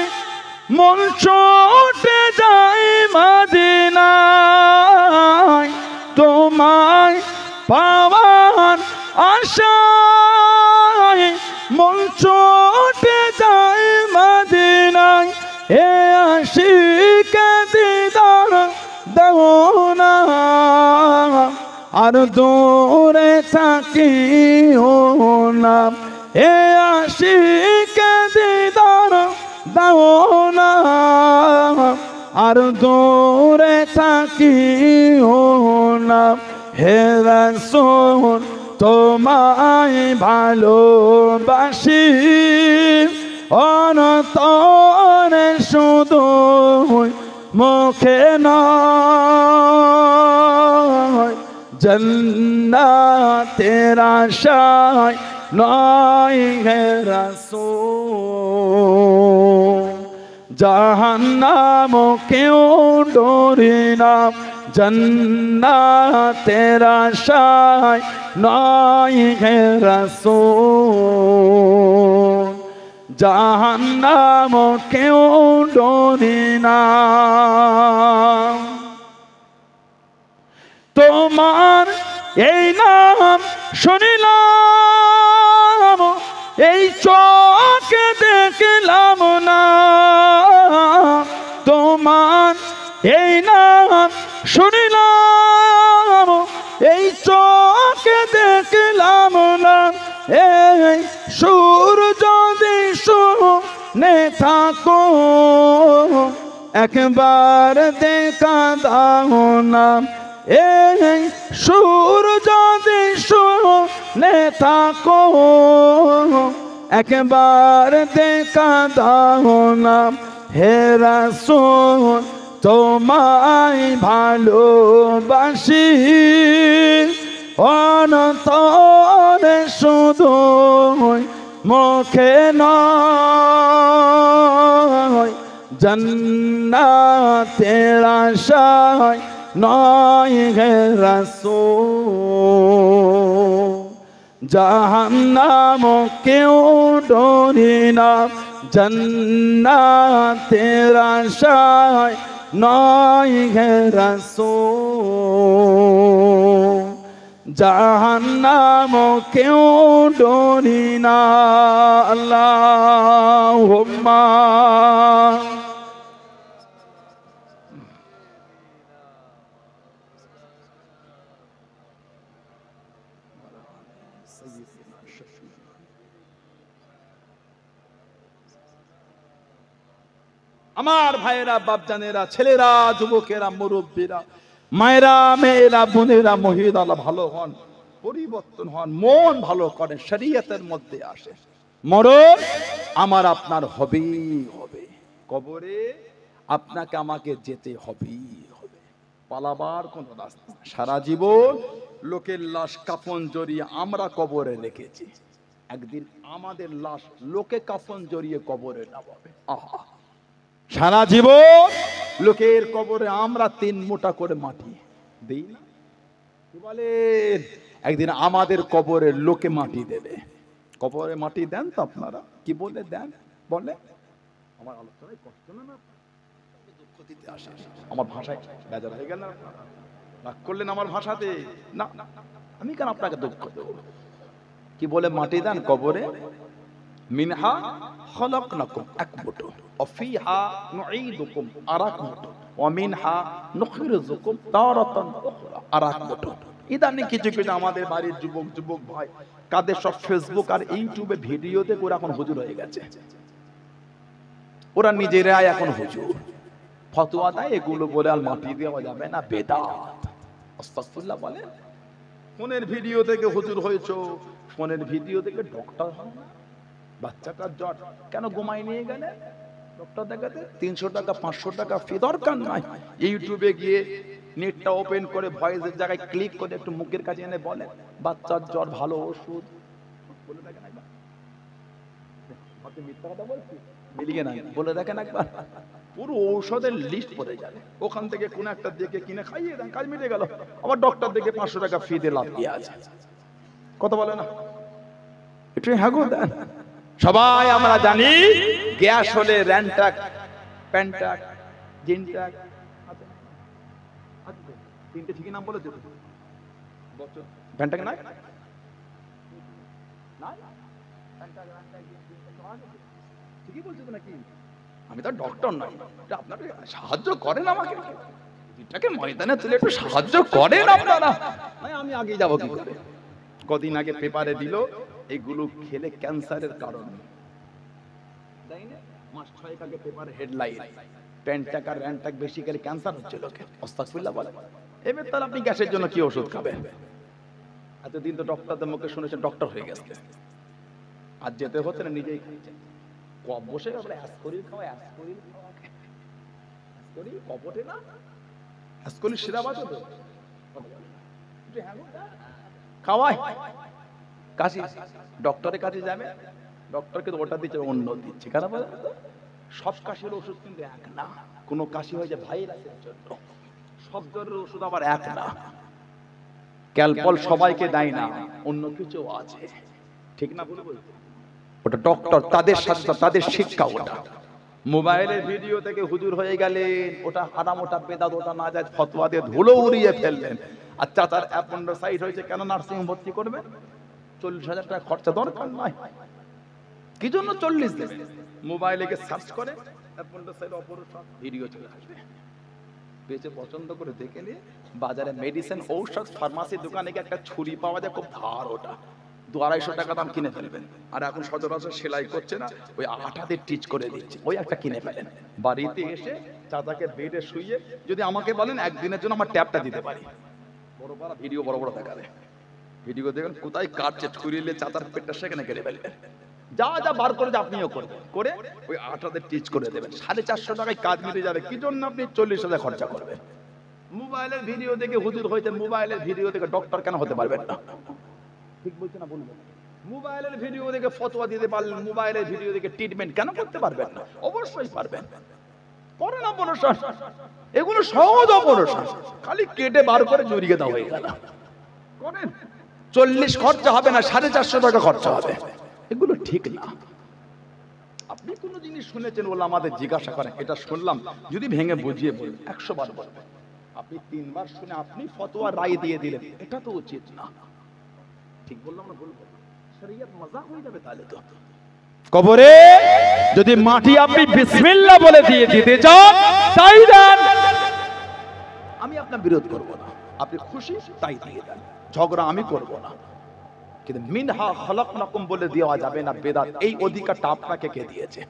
মন ছুটে যায় মদিনায়, তোমায় পাওয়ার আশায় মন ছুটে যায় মদিনায়। হে আশিক দিদার দাও না, আর দূরে থাকিও না, এ আশিকে দিদার দাও না, আর দূরে থাকিও না, হে রাসূল তোমায় ভালোবাসি, অন্তরে শুধু মুখে নয়, জান্নাতের আশায় নয় হে রাসূল, জাহান্নাম কেউ ডরে না, জান্নাতের আশায় নয় হে রাসূল, জাহান্নাম কেউ ডরে না। তোমার এই নাম শুনিলাম, এই চোখে দেখলাম না, তোমার এই নাম শুনিলাম, এই চোখে দেখলাম না, এই সুর যদি শুনে থাকো একবার দেখা দাও না, এই সুর যদি শুনে থাকো একবার দেখা দাও না, হে রাসূল তোমায় ভালোবাসি, অন্তরে শুধু মুখে নয়, জান্নাতের আশায় নয় হে রাসূল, জাহান্নাম কেউ ডরে না, জান্নাতের আশায় নয় হে রাসূল, জাহান্নাম কেউ ডরে না। আল্লাহুম্মা আমার ভাইয়েরা, বাপজানেরা, ছেলেরা, যুবকেরা, মুরব্বীরা, মায়েরা, মেয়েরা, বোনেরা, মহিলারা ভালো হন, পরিবর্তন হন, মন ভালো করেন, শরীয়তের মধ্যে আসে। মরণ আমার আপনার হবেই হবে, কবরে আপনাকে আমাকে যেতে হবেই হবে, পালাবার কোনো রাস্তা না। সারা জীবন লোকের লাশ কাফন জড়িয়ে আমরা কবরে রেখেছি, একদিন আমাদের লাশ লোকে কাফন জড়িয়ে কবরে নামাবে। আহা, সারা জীবন লোকের কবরে আমরা 3 মুঠা করে মাটি দেই না, কি বলেন? একদিন আমাদের কবরে লোকে মাটি দেবে। কবরে মাটি দেন তো আপনারা? কি বলে দেন বলে? আমার আলোচনায় কষ্ট না, দুঃখ দিতে আসে, আমার ভাষায় বেজার হয়ে গেল, রাগ করলেন আমার ভাষাতে? না, আমি কেন আপনাকে দুঃখ দেব? কি বলে মাটি দেন কবরে? মিনহা খলাকনাকুম, এক মুঠো, ওয়াফিহা নুঈদুকুম, আরাক মুঠো, ওয়া মিনহা নুখরিজুকুম তারাতান উখরা, আরাক মুঠো। ইদানিং কিছু কিছু আমাদের বাড়ির যুবক ভাই কাদের সব ফেসবুক আর ইউটিউবে ভিডিও দেখে ওরা এখন হুজুর হয়ে গেছে, ওরা নিজেরাই এখন হুজুর, ফতোয়া দেয় এগুলো বলে আর মাটি দেওয়া যাবে না, বেদাত। আস্তাগফিরুল্লাহ বলেন। ফোনের ভিডিও থেকে হুজুর হয়েছো, ফোনের ভিডিও থেকে ডক্টর হয় না। বাচ্চাটার জ্বর, কেন ঘুমাই নিয়ে গেলে ডক্টর দেখাতে? 300 টাকা 500 টাকা ফি, দরকার নাই। ইউটিউবে গিয়ে নেটটা ওপেন করে ভয়েসের জায়গায় ক্লিক করে একটু মুখের কাছে এনে বলে বাচ্চার জ্বর ভালো ওষুধ, বলে দেখেন একবার। মিথ্যা কথা বলছি? মিলিয়ে না, বলে দেখেন একবার, পুরো ঔষধের লিস্ট পড়ে যাবে। ওখান থেকে কোন একটা দেখে কিনে খাইয়ে দেন, কাজ মিটে গেল। আবার ডক্টর দেখে 500 টাকা ফি দিয়ে লাভ কি আছে? কথা বলে না একটু? হ্যাঁ গো দেন। সবাই আমরা জানি গ্যাস হলে র্যানটাক, প্যান্টাক, জিনটাক, তিনটে ঠিকই নাম বলেছে। প্যান্টাক নাই? ঠিকই বলছো তো নাকি? আমি তো ডক্টর নই, আপনারা সাহায্য করেন আমাকে, এটাকে ময়দানে তুলে একটু সাহায্য করেন আপনারা। আমি আগে যাবো কি করে? কদিন আগে পেপারে দিল এগুলো খেলে ক্যান্সারের কারণ, তাই না? মাস 6 আগে পেপারে হেডলাইন, প্যান্টাক আর র্যান্টাক বেশি খেলে ক্যান্সার হচ্ছে লোকে। আস্তাগফিরুল্লাহ বলে। এবার তাহলে আপনি গ্যাসের জন্য কি ওষুধ খাবেন? এতদিন তো ডক্টরদের মুখে শুনেছেন ডক্টর হয়ে গেছে, আর যেতে হচ্ছে না, নিজেই খাচ্ছেন। কব বসে আমরা অ্যাসকরিল খাওয়া, অ্যাসকরিল খাওয়া, অ্যাসকরিল কপটে না, অ্যাসকরিল সিরাপ আছে তো খাওয়ায়। কাশি ডক্টরের কাছে যাবে, ডক্টরকে তো ওটা দিচ্ছে, অন্য দিচ্ছে কেন বলে? সব কাশির ওষুধ কিন্তু এক না, কোন কাশি হয়ে যায় ভাইরাসের জন্য, সব জ্বরের ওষুধ আবার এক না। ক্যালপল সবাইকে দেয় না, অন্য কিছু আছে, ঠিক না বলে বলতে? ওটা ডক্টর, তাদের সাথে তাদের শিক্ষা ওটা। মোবাইলের ভিডিও থেকে হুজুর হয়ে গেলেন, ওটা হারাম, ওটা বেদাত, ওটা না যায়, ফতোয়া দিয়ে ধুলো উড়িয়ে ফেললেন। আচ্ছা তার অ্যাপেন্ডিসাইট হয়েছে, কেন নার্সিং ভর্তি করবে? 40,000 টাকা খরচা দরকার নয়, কি জন্য 40 দেবে? মোবাইলে গিয়ে সার্চ করে অ্যাপেন্ডিসাইট অপারেশন ভিডিও চলে আসবে, পেজে পছন্দ করে দেখে নিয়ে বাজারে মেডিসিন ঔষধ ফার্মাসির দোকানে গিয়ে একটা ছুরি পাওয়া যায়, খুব ধার, ওটা 200-250 টাকা দাম কিনে ফেলবেন। আর এখন সচরাচর সেলাই করছে না, ওই আঠাতে টিচ করে দিচ্ছে, ওই একটা কিনে ফেলেন। বাড়িতে এসে চাচাকে বেডে শুইয়ে যদি আমাকে বলেন একদিনের জন্য আমার ট্যাপটা দিতে পারি, বড় বড় ভিডিও বড় বড় দেখাবে, ভিডিও দেখবেন কোথায় কাটছে, ছুরিলে চাচার পেটটা সেখানে কেটে ফেলবেন। যা যা বার করে আপনিও করবেন, করে ওই আঠাতে টিচ করে দেবেন, 450 টাকায় কাজ মিটে যাবে। কি জন্য আপনি 40,000 খরচা করবেন? মোবাইলের ভিডিও দেখে হুজুর হইতে, মোবাইলের ভিডিও দেখে ডক্টর কেন হতে পারবেন না? ঠিক বলছে না বলবেন? মোবাইলের ভিডিও দেখে ফতোয়া দিতে পারলেন, মোবাইলের ভিডিও দেখে ট্রিটমেন্ট কেন করতে পারবেন না? অবশ্যই পারবেন, করেন অপারেশন, এগুলো সহজ অপারেশন, খালি কেটে বার করে জড়িয়ে দাও হয়ে গেল। করেন, 40 খরচা হবে না, 450 টাকা খরচা হবে। এগুলো ঠিক না। আপনি কোন জিনিস শুনেছেন বলে আমাদের জিজ্ঞাসা করেন, এটা শুনলাম, যদি ভেঙে বুঝিয়ে বলেন 100 বার বলবেন। আপনি 3 বার শুনে আপনি ফতোয়া রায় দিয়ে দিলেন, এটা তো উচিত না। ঠিক বললাম না ভুল বললাম? শরীয়ত মজাক হয়ে যাবে তাহলে তো। কবরে যদি মাটি আপনি বিসমিল্লাহ বলে দিয়ে দিতে চান তাই দেন, আমি আপনার বিরোধ করব না, আপনি খুশি তাই দিয়ে দেন, ঝগড়া আমি করব না। কিন্তু মিনহা খলাকনাকুম বলে দেওয়া যাবে না, বেদাত। এই অধিকারটা আপনাকে কে দিয়েছে?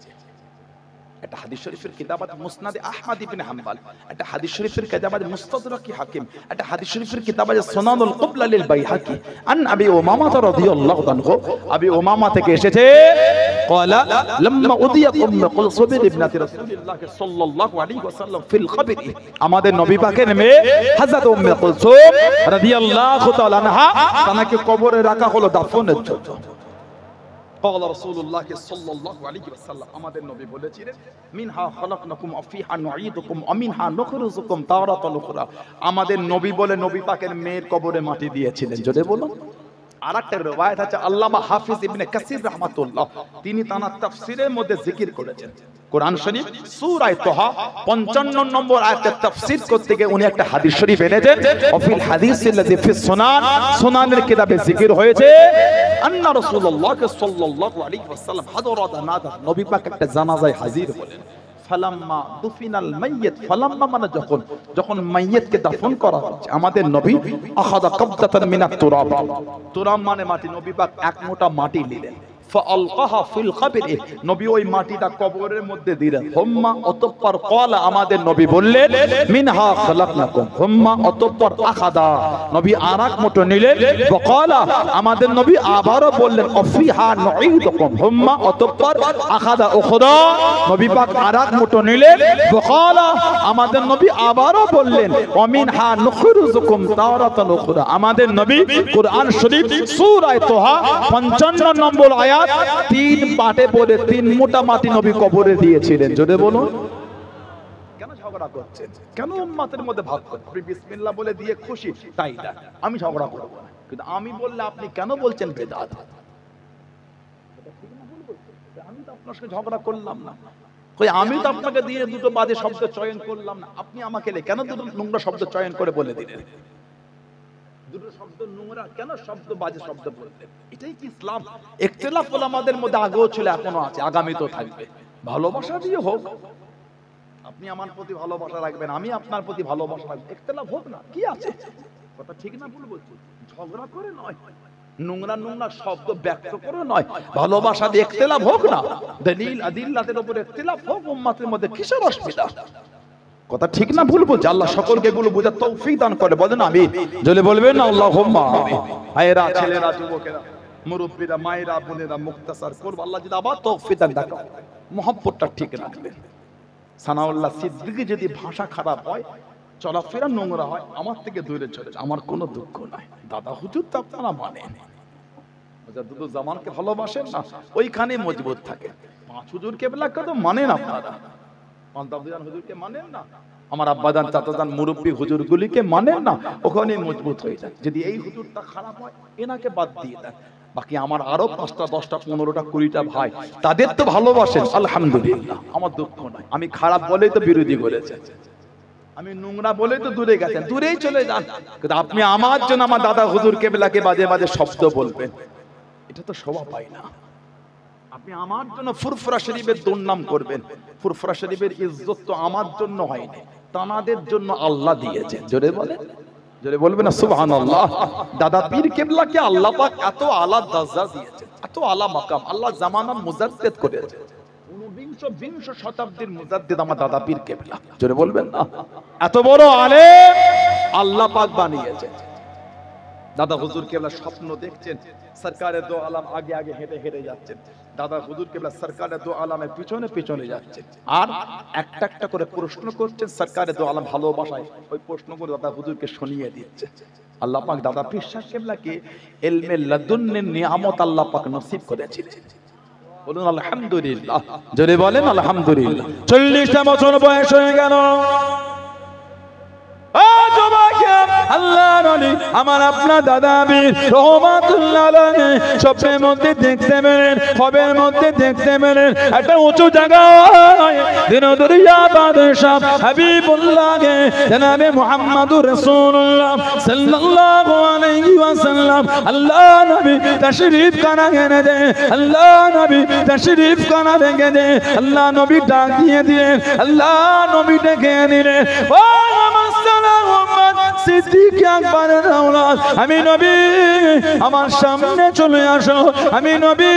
এটা হাদিস শরীফের কিতাব আছে মুসনাদে আহমদ ইবনে হাম্বল, এটা হাদিস শরীফের কিতাব আছে মুস্তাদরাক হাকিম, এটা হাদিস শরীফের কিতাব আছে সুনানুল কুবলা লিল বাইহাকি। আন আবি উমামা রাদিয়াল্লাহু আনহু, আবি উমামা থেকে এসেছে, قال لما اضيت ام كلثوم ابنه رسول الله صلى الله عليه وسلم في القبر, আমাদের নবী পাকের মেয়ে হযরত উম্মে কুলসুম রাদিয়াল্লাহু তাআলা আনহা, তাকে কবরে রাখা হলো দাফনের জন্য। قال رسول الله صلى الله عليه وسلم, আমাদের নবী বলেছিলেন, মিনহা খলাকনাকুম ওয়া ফিহা নুঈদুকুম ওয়া মিনহা নুখরিজুকুম তারাতান উখরা। আমাদের নবী বলে নবী পাকের মেয়ের কবরে মাটি দিয়েছিলেন, জোরে বলুন। আরেকটা রওয়ায়াত আছে, আল্লামা হাফিজ ইবনে কাসির রাহমাতুল্লাহ, তিনি তার তাফসীরের মধ্যে জিকির করেছেন, কোরআন শরীফ সূরা তাহা 55 নম্বর আয়াতের তাফসীর করতে গিয়ে উনি একটা হাদিস শরীফ এনেছেন। ওয়াফিল হাদিসিল্লাযী ফিস সুনান, সুনানের কিতাবে জিকির হয়েছে, আন্না রাসূলুল্লাহ সাল্লাল্লাহু আলাইহি ওয়াসাল্লাম হাদরা জানাজা, নবী পাক একটা জানাজায় হাজির হলেন। ফালাম্মা দুফিনাল মাইয়িত, ফালাম্মা মানে যখন, যখন মাইয়িতকে দাফন করা হচ্ছে, আমাদের নবী আখাযা কাবদাতান মিনাত তুরাব, তুরাব মানে মাটি, নবী পাক এক মোটা মাটি নিলেন, ফাআলকাহা ফিল কবরি, নবী ওই মাটিটা কবরের মধ্যে দিলেন। হুম্মা, অতঃপর ক্বালা, আমাদের নবী বললেন, মিনহা খলাকনাকুম, হুম্মা, অতঃপর আখাযা, নবী আরেক মুঠো নিলেন, ওয়াক্বালা, আমাদের নবী আবারও বললেন, অফিহা নুঈদুকুম, হুম্মা, অতঃপর আখাযা উখরা, নবী পাক আরেক মুঠো নিলেন, ওয়াক্বালা, আমাদের নবী আবারও বললেন, ওয়া মিনহা নুখরিজুকুম তারাতান উখরা। আমাদের নবী কোরআন শরীফ সূরা তাহা 55 নম্বর আয়াত 3 পাটে পড়ে 3 মোটা মাটি নবী কবরে দিয়েছিলেন, জোরে বলুন। কেন ঝগড়া করছেন? কেন উম্মতের মধ্যে ভাগ করছেন? আপনি বিসমিল্লাহ বলে দিয়ে খুশি তাই না, আমি ঝগড়া করব না, কিন্তু আমি বললে আপনি কেন বলছেন বেদাত? এটা ঠিক না ভুল বলছেন? আমি তো আপনার সাথে ঝগড়া করলাম না, কই আমি তো আপনাকে দিয়ে দুটো বাজে শব্দ চয়ন করলাম না, আপনি আমাকে কেন দুটো নোংরা শব্দ চয়ন করে বলে দিলেন? দুটো শব্দ নোংরা কেন, শব্দ বাজে শব্দ বললেন? এটাই কি ইসলাম? ইখতিলাফ ওলামাদের মধ্যে আগেও ছিল, এখনো আছে, আগামীতেও থাকবে। ভালোবাসা দিয়ে হোক, আপনি আমার প্রতি ভালোবাসা রাখবেন, আমি আপনার প্রতি ভালোবাসা রাখবো, ইখতিলাফ হোক না, কি আছে? কথা ঠিক না ভুল বলছি? ঝগড়া করে নয়, নোংরা নোংরা শব্দ ব্যক্ত করে নয়, ভালোবাসা দিয়ে ইখতিলাফ হোক না, দলিল আদিল্লাতের উপর ইখতিলাফ হোক, উম্মতের মধ্যে কিসের অসুবিধা? কথা ঠিক না ভুল বলছি? আল্লাহ সকলকে এগুলো বোঝার তৌফিক দান করে, বলেন আমিন। যদি বলবেন না আল্লাহুম্মা আমিন। ভাইয়েরা, ছেলেরা, যুবকেরা, মুরব্বীরা, মায়েরা, বোনেরা, মুক্তাসার করব, আল্লাহ যদি আবার তৌফিক দান দেখো, মহব্বতটা ঠিক রাখবেন। সানাউল্লাহ সিদ্দিকী যদি ভাষা খারাপ হয়, চলাফেরা নোংরা হয়, আমার থেকে দূরে চলে যায়, আমার কোনো দুঃখ নাই। দাদা হুজুর তো আপনারা মানেন, দুদু জামানকে ভালোবাসেন না, ওইখানে মজবুত থাকে। পাঁচ হুজুর কেবলাকে তো মানেন আপনারা, পাঁচ দাদুজান হুজুরকে মানেন না, আমার আব্বাজান চাচাজান মুরব্বী হুজুরগুলিকে মানেন না, ওখানে মজবুত হয়ে যায়। যদি এই হুজুরটা খারাপ হয়, এনাকে বাদ দিয়ে দেন। বাকি আমার আরো 5টা 10টা 15টা 20টা ভাই, তাদের তো ভালোবাসেন, আলহামদুলিল্লাহ, আমার দুঃখ নাই। আমি খারাপ বলেই তো বিরোধী করেছে, আমি নোংরা বলেই তো দূরে গেছেন, দূরেই চলে যান। কিন্তু আপনি আমার জন্য আমার দাদা হুজুর কেবলাকে বাজে বাজে শব্দ বলবেন, এটা তো শোভা পায় না। আপনি আমার জন্য ফুরফুরা শরীফের দুর্নাম করবেন, ফুরফুরা শরীফের ইজ্জত তো আমার জন্য হয়নি, তানাদের জন্য আল্লাহ দিয়েছেন। জোরে বলেন, জোরে বলবেন না সুবহানাল্লাহ। দাদা পীর কেবলাকে আল্লাহ পাক এত আলা দরজা দিয়েছেন, এত আলা মাকাম, আল্লাহ জামানার মুজাদ্দিদ করেছে। 20 শতাব্দীর মুজাদ্দিদ আমার দাদা পীর কেবলা। জোরে বলবেন না, এত বড় আলেম আল্লাহ পাক বানিয়েছে। দাদা হুজুর কেবলা স্বপ্ন দেখছেন, সরকারে দো আলম আগে আগে হেঁটে হেঁটে যাচ্ছেন, দাদা হুজুর কেবলা সরকারে দো আলমের পিছনে পিছনে যাচ্ছেন, আর একটা একটা করে প্রশ্ন করছেন, সরকারে দো আলম ভালোবাসায় ওই প্রশ্ন করে দাদা হুজুরকে শুনিয়ে দিচ্ছে। আল্লাহ পাক দাদা পীর সাহেব কেবলাকে ইলমে লাদুন্নের নিয়ামত আল্লাহ পাক নসিব করেছিলেন। বলুন আলহামদুলিল্লাহ, জোরে বলেন আলহামদুলিল্লাহ। 40টা বছর বয়স হয়ে গেল, আল্লাহর ওলি আমার আপনার দাদা পীর রহমাতুল্লাহ আলাইহি স্বপ্নের মধ্যে দেখতে পেলেন, খবের মধ্যে দেখতে পেলেন একটা উঁচু জায়গায় দিনদরিয়া বাদশাহ হাবিবুল্লাহকে জনাবে মুহাম্মদুর রাসূলুল্লাহ সাল্লাল্লাহু আলাইহি ওয়াসাল্লাম আল্লাহ নবী তাশরীফ খানা এনে দেন, আল্লাহ নবী তাশরীফ খানা ভেঙে দেন, আল্লাহ নবী ডাক দিয়ে দিলেন, আল্লাহ নবী ডেকে নিলেন, ও আমার সালাম সিদ্দিক আকবরের আওলাদ, আমি নবী আমার সামনে চলে আসো, আমি নবী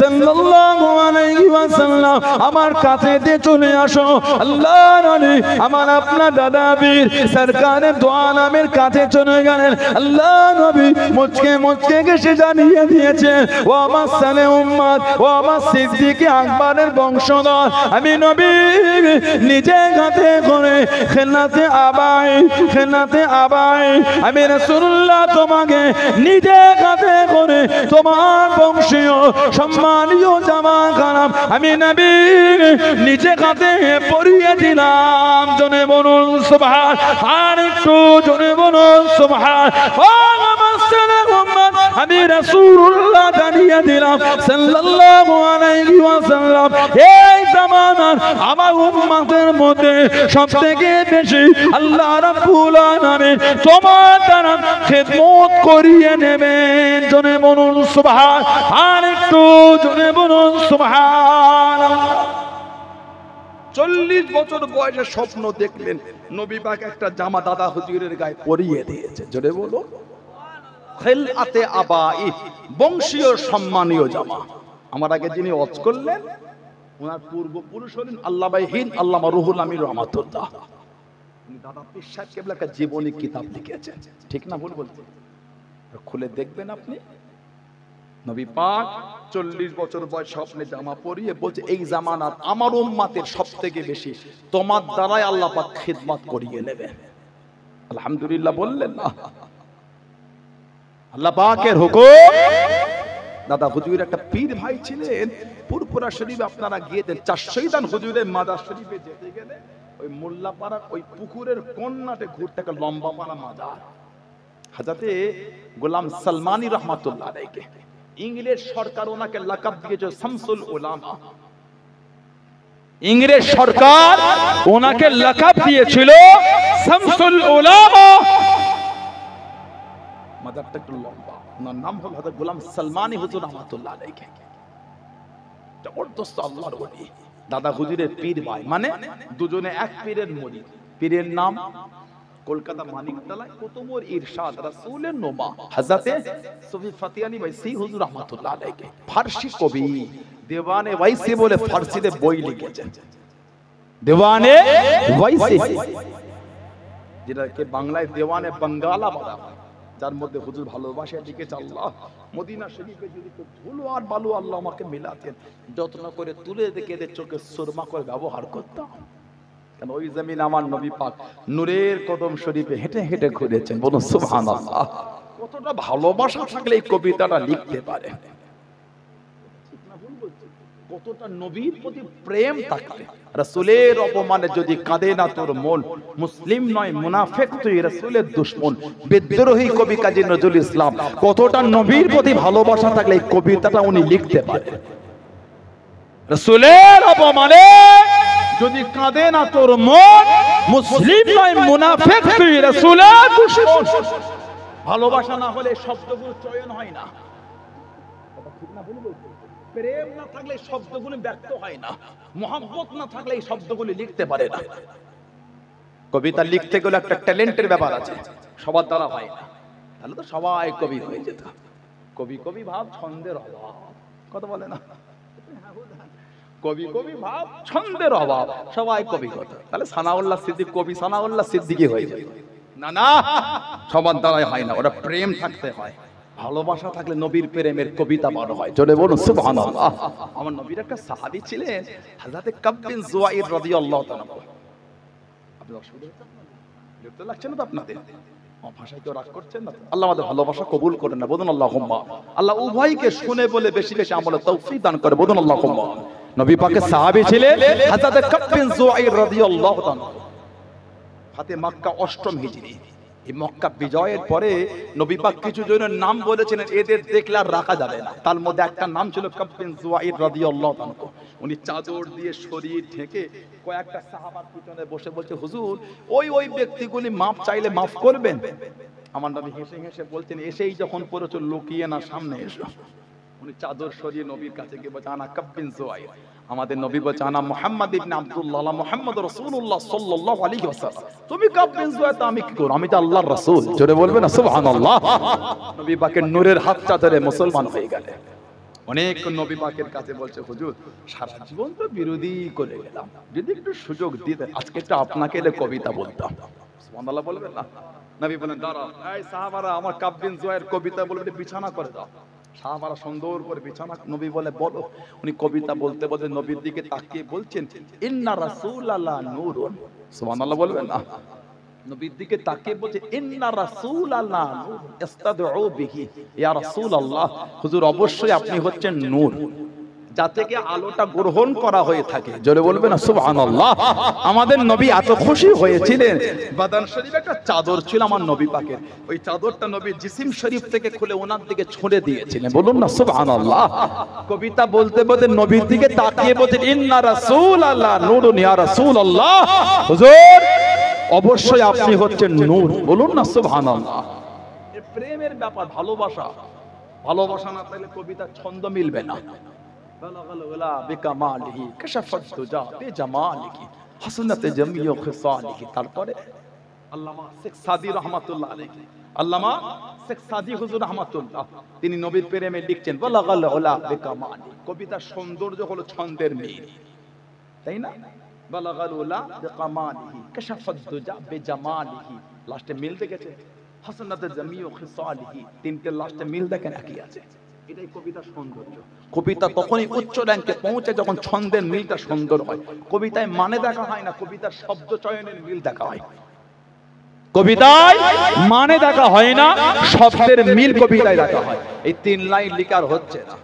সাল্লাল্লাহু আলাইহি ওয়াসাল্লাম আমার কাছে দিয়ে চলে আসো। আল্লাহর ওলি আমার আপনার দাদা পীর সরকারে দো আলমের কাছে চলে গেলেন, আল্লাহ নবী মুচকে মুচকে গেছে জানিয়ে দিয়েছে, ও আমার সালে উম্মত, ও আমার সিদ্দিক আকবরের বংশধর, আমি নবী নিজে হাতে করে খেলাতে আবাই খেলাতে আবাই আমি রাসূলুল্লাহ তোমাকে নিজে হাতে করে তোমার বংশীয় সম্মানীয় জামা কালাম আমি নবী নিজে হাতে পরিয়ে দিলাম। জনে বলুন সুবহান, আর একটু জনে বলুন সুবহান। ও আমার সালাম উম্মত, আমি রাসূলুল্লাহ জানিয়ে দিলাম সাল্লাল্লাহু আলাইহি ওয়াসাল্লাম এই জামানার আমার উম্মতের মধ্যে সবথেকে বেশি আল্লাহ রাব্বুল আলামিন তোমার দ্বারা খেদমত করিয়ে নেবেন। জনে বলুন সুবহান, আর একটু জনে বলুন সুবহান। 40 বছর বয়সে স্বপ্ন দেখলেন, নবী পাক একটা জামা দাদা হুজুরের গায়ে পরিয়ে দিয়েছে। জোরে বলো, খেলাতে আবাই, বংশীয় সম্মানীয় জামা। আমার আগে যিনি ওয়াজ করলেন ওনার পূর্বপুরুষ হলেন আল্লামা হিন্দ আল্লামা রুহুল আমিন রহমাতুল্লাহ। দাদা পীর সাহেব কেবলা একটা জীবনী কিতাব লিখেছেন, ঠিক না ভুল বলছি? খুলে দেখবেন আপনি। নবী পাক 40 বছর বয়স স্বপ্নে জামা পরিয়ে বলছে, এই জামানাত আমার উম্মতের সবথেকে বেশি তোমার দ্বারাই আল্লাহ পাক খিদমত করিয়ে নেবে। আলহামদুলিল্লাহ বললেন না? আল্লাহ পাকের হুকুম। দাদা হুজুরের একটা পীর ভাই ছিলেন, ফুরফুরা শরীফে আপনারা গিয়েছেন, 400 হুজুরের মাজার শরীফে যেতে গেলে ওই মোল্লাপাড়া ওই পুকুরের কন্যাতে ঘুরতে একটা লম্বা পাড়া মাজার, হযরতে গোলাম সালমানি রহমাতুল্লাহ আলাইহি। ইংরেজ সরকার ওনাকে লাকাব দিয়েছে শামসুল উলামা। ইংরেজ সরকার ওনাকে লাকাব দিয়েছিল শামসুল উলামা। মাজারটা একটু লম্বা, ওনার নাম হল হযরত গোলাম সালমানি হুজুর রহমাতুল্লাহ আলাইহি। জবরদস্ত আল্লাহর ওলি, দাদা হুজুরের পীর ভাই, মানে দুজনে এক পীরের মুরিদ। পীরের নাম কলকাতা মানিকতলায় কুতুবুর ইরশাদ রাসূলের নোমা হযরতে সুফি ফতি আলী ওয়াইসি হুজুর রাহমাতুল্লাহ আলাইহি, ফারসি কবি, দেওয়ানে ওয়াইসি বলে ফারসিতে বই লিখেছেন। দেওয়ানে ওয়াইসি, যেটাকে বাংলায় দেওয়ানে বাঙ্গালা বলা হয়, যার মধ্যে হুজুর ভালোবাসা লিখেছে। আল্লাহ মদিনা শরীফে যদি খুব ধুলো আর বালু আল্লাহ আমাকে মেলাতেন, যত্ন করে তুলে দেখে এদের চোখে সুরমা করে ব্যবহার করতাম। কেন ওই জমিন আমার নবী পাক নূরের কদম শরীফে হেঁটে হেঁটে ঘুরেছেন। বলুন সুবহানাল্লাহ। কতটা ভালোবাসা থাকলে এই কবিতাটা লিখতে পারে, কতটা নবীর প্রতি প্রেম থাকলে। রাসূলের অপমানে যদি কাঁদে না তোর মন, মুসলিম নয় মুনাফিক তুই রাসূলের দুশমন। বিদ্রোহী কবি কাজী নজরুল ইসলাম, কতটা নবীর প্রতি ভালোবাসা থাকলে এই কবিতাটা উনি লিখতে পারে। রাসূলের অপমানে যদি কাঁদে না তোর মন, মুসলিম নয় মুনাফিক তুই রাসূলের দুশমন। ভালোবাসা না হলে শব্দগুলো চয়ন হয় না, ঠিক না বলবো? প্রেম না থাকলে শব্দগুলো ব্যক্ত হয় না, মোহাব্বত না থাকলে এই শব্দগুলি লিখতে পারে না। কবিতা লিখতে গেলে একটা ট্যালেন্টের ব্যাপার আছে, সবার দ্বারা হয় না, তাহলে তো সবাই কবি হয়ে যেত। কবি কবি ভাব ছন্দের অভাব, কথা বলে না, কবি কবি ভাব ছন্দের অভাব, সবাই কবি কথা। তাহলে সানাউল্লাহ সিদ্দিক কবি সানাউল্লাহ সিদ্দিকী হয়ে যায় না? না, সবার দ্বারাই হয় না, ওটা প্রেম থাকতে হয়। ভালোবাসা থাকলে নবীর প্রেমের কবিতা বড় হয়। জোরে বলুন সুবহানাল্লাহ। আমার নবীর একটা সাহাবী ছিলেন হযরত কাব বিন যুয়াইর রাদিয়াল্লাহু তাআলা। আপনি অসুবিধা দেখতে লাগছে না তো আপনাদের? আমার ভাষায় কেউ রাগ করছেন না? আল্লাহ আমাদের ভালোবাসা কবুল করেন না, বলুন আল্লাহুম্মা। আল্লাহ উভয়কে শুনে বলে বেশি বেশি আমলের তৌফিক দান করে, বলুন আল্লাহুম্মা। নবী পাকের সাহাবী ছিলেন হযরত কাব বিন যুয়াইর রাদিয়াল্লাহু তাআলা। ফাতে মক্কা ৮ম হিজরি। এই মক্কা বিজয়ের পরে নবী পাক কিছু জনের নাম বলেছিলেন, এদের দেখলে আর রাখা যাবে না। তার মধ্যে একটা নাম ছিল কাব বিন যুয়াইর রাদিয়াল্লাহু তাআলা। উনি চাদর দিয়ে শরীর ঢেকে কয়েকটা সাহাবার পিছনে বসে বলছে, হুজুর ওই ব্যক্তিগুলি মাফ চাইলে মাফ করবেন। আমার নবী হেসে হেসে বলছেন, এসেই যখন পড়েছো লুকিয়ে না, সামনে এসো। উনি চাদর সরিয়ে নবীর কাছে গিয়ে বলছে, আনা কাব বিন যুয়াইর। আমাদের নবী বলছে, আনা মুহাম্মদ ইবনে আব্দুল্লাহ, মুহাম্মদ রাসূলুল্লাহ সাল্লাল্লাহু আলাইহি ওয়াসাল্লাম। তুমি কাব বিন যুয়াইর, তো আমি কি করব? আমি তো আল্লাহর রাসূল। জোরে বলবেন না সুবহানাল্লাহ। নবী পাকের নূরের হাতটা ধরে মুসলমান হয়ে গেলেন। অনেক নবী পাকের কাছে বলছে, হুজুর সারা জীবন তো বিরোধী করে গেলাম, যদি একটু সুযোগ দিতেন আজকে একটু আপনাকে এলে কবিতা বলতাম। সুবহানাল্লাহ বলবেন না? নবী বলেন, দাঁড়াও, এই সাহাবারা আমার কাব বিন যুয়াইর কবিতা বলবে, বিছানা করে দাও। সাহাবারা সুন্দর করে বিছানা, নবী বলে বলো। উনি কবিতা বলতে বলতে নবীর দিকে তাকিয়ে বলছেন, ইন্না রাসূলাল্লাহ নূরুন। সুবহানাল্লাহ বলবেন না? নবীর দিকে তাকিয়ে বলছে, ইন্না রাসূলাল্লাহ নূর ইস্তাদউ বিহি। ইয়া রাসূলুল্লাহ, হুজুর অবশ্যই আপনি হচ্ছেন নূর, যা থেকে আলোটা গ্রহণ করা হয়ে থাকে। জোরে বলবেন না সুবহানাল্লাহ। আমাদের নবী এত খুশি হয়েছিলেন, বাদান শরীফে একটা চাদর ছিল আমার নবী পাকের, ওই চাদরটা নবী জিসিম শরীফ থেকে খুলে ওনার দিকে ছুঁড়ে দিয়েছিলেন। বলুন না সুবহানাল্লাহ। কবিতা বলতে বলতে নবীর দিকে তাকিয়ে বলছেন, ইন্না রাসূলাল্লাহ নূরুন ইয়া রাসূলুল্লাহ, হুজুর অবশ্যই আপনি হচ্ছেন নূর। বলুন না সুবহানাল্লাহ। এই প্রেমের ব্যাপার, ভালোবাসা, ভালোবাসা না থাকলে কবিতা ছন্দ মিলবে না। বালাগাল ওলা বিকামালিহি কাশাফাত দুজা বিজামালিহি হাসনাত জামিউ খিসালিহি। তারপরে আল্লামা শেখ সাদি রাহমাতুল্লাহ আলাইহি, আল্লামা শেখ সাদি হুজুর রাহমাতুল্লাহ, তিনি নবীর প্রেমে লিখছেন, বালাগাল ওলা বিকামালি। কবিতার সৌন্দর্য হলো ছন্দের মিল, তাই না? বালাগাল ওলা বিকামালিহি কাশাফাত দুজা বিজামালিহি। লাস্টে মিল দেখেছে, হাসনাত জামিউ খিসালিহি। তিনটে লাস্টে মিল দেখেন একই আছে। এটাই কবিতার সৌন্দর্য। কবিতা তখনই উচ্চ র্যাঙ্কে পৌঁছে যখন ছন্দের মিলটা সুন্দর হয়। কবিতায় মানে দেখা হয় না, কবিতার শব্দ চয়নের মিল দেখা হয়। কবিতায় মানে দেখা হয় না, শব্দের মিল কবিতায় দেখা হয়। এই 3 লাইন লিখার হচ্ছে না,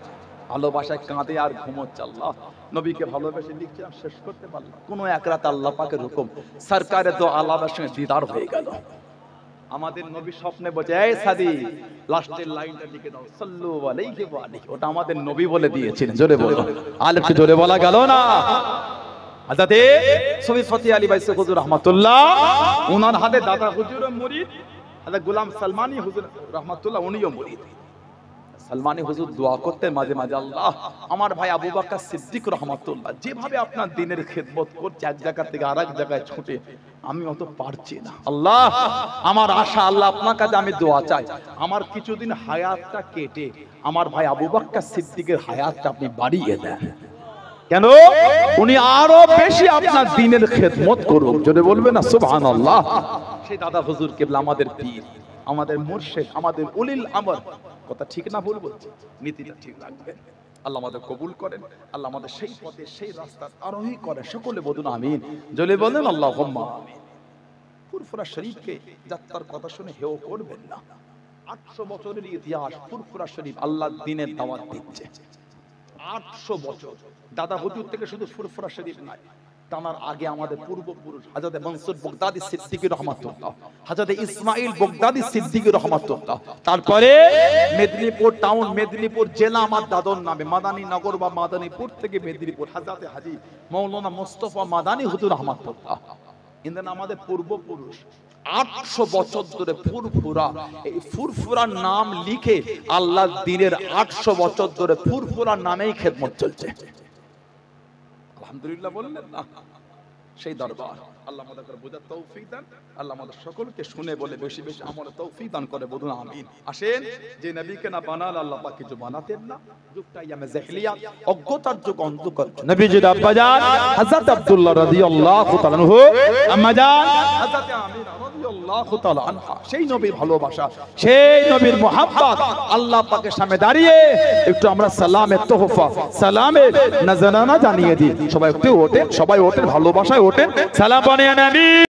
ভালোবাসায় কাঁদে আর ঘুমোচ্ছে। আল্লাহ নবীকে ভালোবেসে লিখছে আর শেষ করতে পারলাম। কোন এক রাত আল্লাহ পাকের হুকুম, সরকারে তো আল্লাহর সঙ্গে দিদার হয়ে গেল। আমাদের নবী স্বপ্নে বলছে, এই সাদি লাস্টের লাইনটা লিখে দাও, সাল্লু আলাইহি ওয়া আলিহি। ওটা আমাদের নবী বলে দিয়েছিলেন। জোরে বলো, আলেফ জোরে বলা গেল না। হযরত সুফি ফতি আলী বাইসি হুজুর রাহমাতুল্লাহ, ওনার হাতে দাদা হুজুরের murid হযরত গোলাম সালমানি হুজুর রাহমাতুল্লাহ, উনিও murid। সালমানি হুজুর দোয়া করতেন মাঝে মাঝে, আল্লাহ আমার ভাই আবু বকর সিদ্দিক রাহমাতুল্লাহ যেভাবে আপনার দ্বীনের খিদমত করছে, এক জায়গা থেকে আরেক জায়গায় ছুটে, আমি অত পারছি না। আল্লাহ, আমার আশা আল্লাহ আপনার কাছে আমি দোয়া চাই, আমার কিছুদিন হায়াতটা কেটে আমার ভাই আবু বকর সিদ্দিকের হায়াতটা আপনি বাড়িয়ে দেন। কেন? উনি আরো বেশি আপনার দ্বীনের খেদমত করুক। যদি বলবেন না সুবহানাল্লাহ। সেই দাদা হুজুর কেবলা আমাদের পীর, আমাদের মুর্শিদ, আমাদের উলিল আমর। কথা ঠিক না ভুল বলছি? নীতিটা ঠিক রাখবেন। আল্লাহ আমাদের কবুল করেন, আল্লাহ আমাদের সেই পথে সেই রাস্তার আরোহী করেন। সকলে বলুন আমিন। যদি বলেন আল্লাহুম্মা আমিন। ফুরফুরা শরীফকে যাত্রার কথা শুনে হেও করবেন না। 800 বছরের ইতিহাস ফুরফুরা শরীফ আল্লাহর দ্বীনের দাওয়াত দিচ্ছে। 800 বছর। দাদা হুজুর থেকে শুধু ফুরফুরা শরীফ নাই, তার আগে আমাদের পূর্বপুরুষ হযরত মনসুর বগদাদী সিদ্দিকী রহমাতুল্লাহ, হযরত ইসমাইল বগদাদী সিদ্দিকী রহমাতুল্লাহ, তারপরে মেদিনীপুর টাউন, মেদিনীপুর জেলা আমার দাদর নামে, মাদানী নগর বা মাদানীপুর থেকে মেদিনীপুর, হযরত হাজী মাওলানা মুস্তাফা মাদানী হুজুর রহমাতুল্লাহ। ইন্দ্র আমাদের পূর্বপুরুষ 800 বছর ধরে ফুরফুরা, এই ফুরফুরার নাম লিখে আল্লাহর দ্বীনের 800 বছর ধরে ফুরফুরার নামেই খেদমত চলছে। আলহামদুলিল্লাহ বললেন না? সেই দরবার আল্লাহ আমাদের বোঝার তৌফিক দান, আল্লাহ আমাদের সকলকে শুনে বলে বেশি বেশি আমলে তৌফিক দান করে। বলুন আমিন। আসেন, যে নবীকে না বানাল আল্লাহ পাক কিছু বানাতেন না, যুগটা ইয়ামে জাহেলিয়াত, অজ্ঞতার যুগ, অন্ধকার যুগ। নবীজির আব্বা জান হযরত আব্দুল্লাহ রাদিয়াল্লাহু তাআলা আনহু, আম্মা জান হযরত আমিনা রাদিয়াল্লাহু তাআলা আনহা, সেই নবীর ভালোবাসা, সেই নবীর মুহাব্বত আল্লাহ পাকের সামনে দাঁড়িয়ে একটু আমরা সালামের তোহফা, সালামের নজরানা জানিয়ে দিই। সবাই একটু ওঠেন, সবাই ওঠেন, ভালোবাসায় ওঠেন, সালাম বানিয়ে নবী।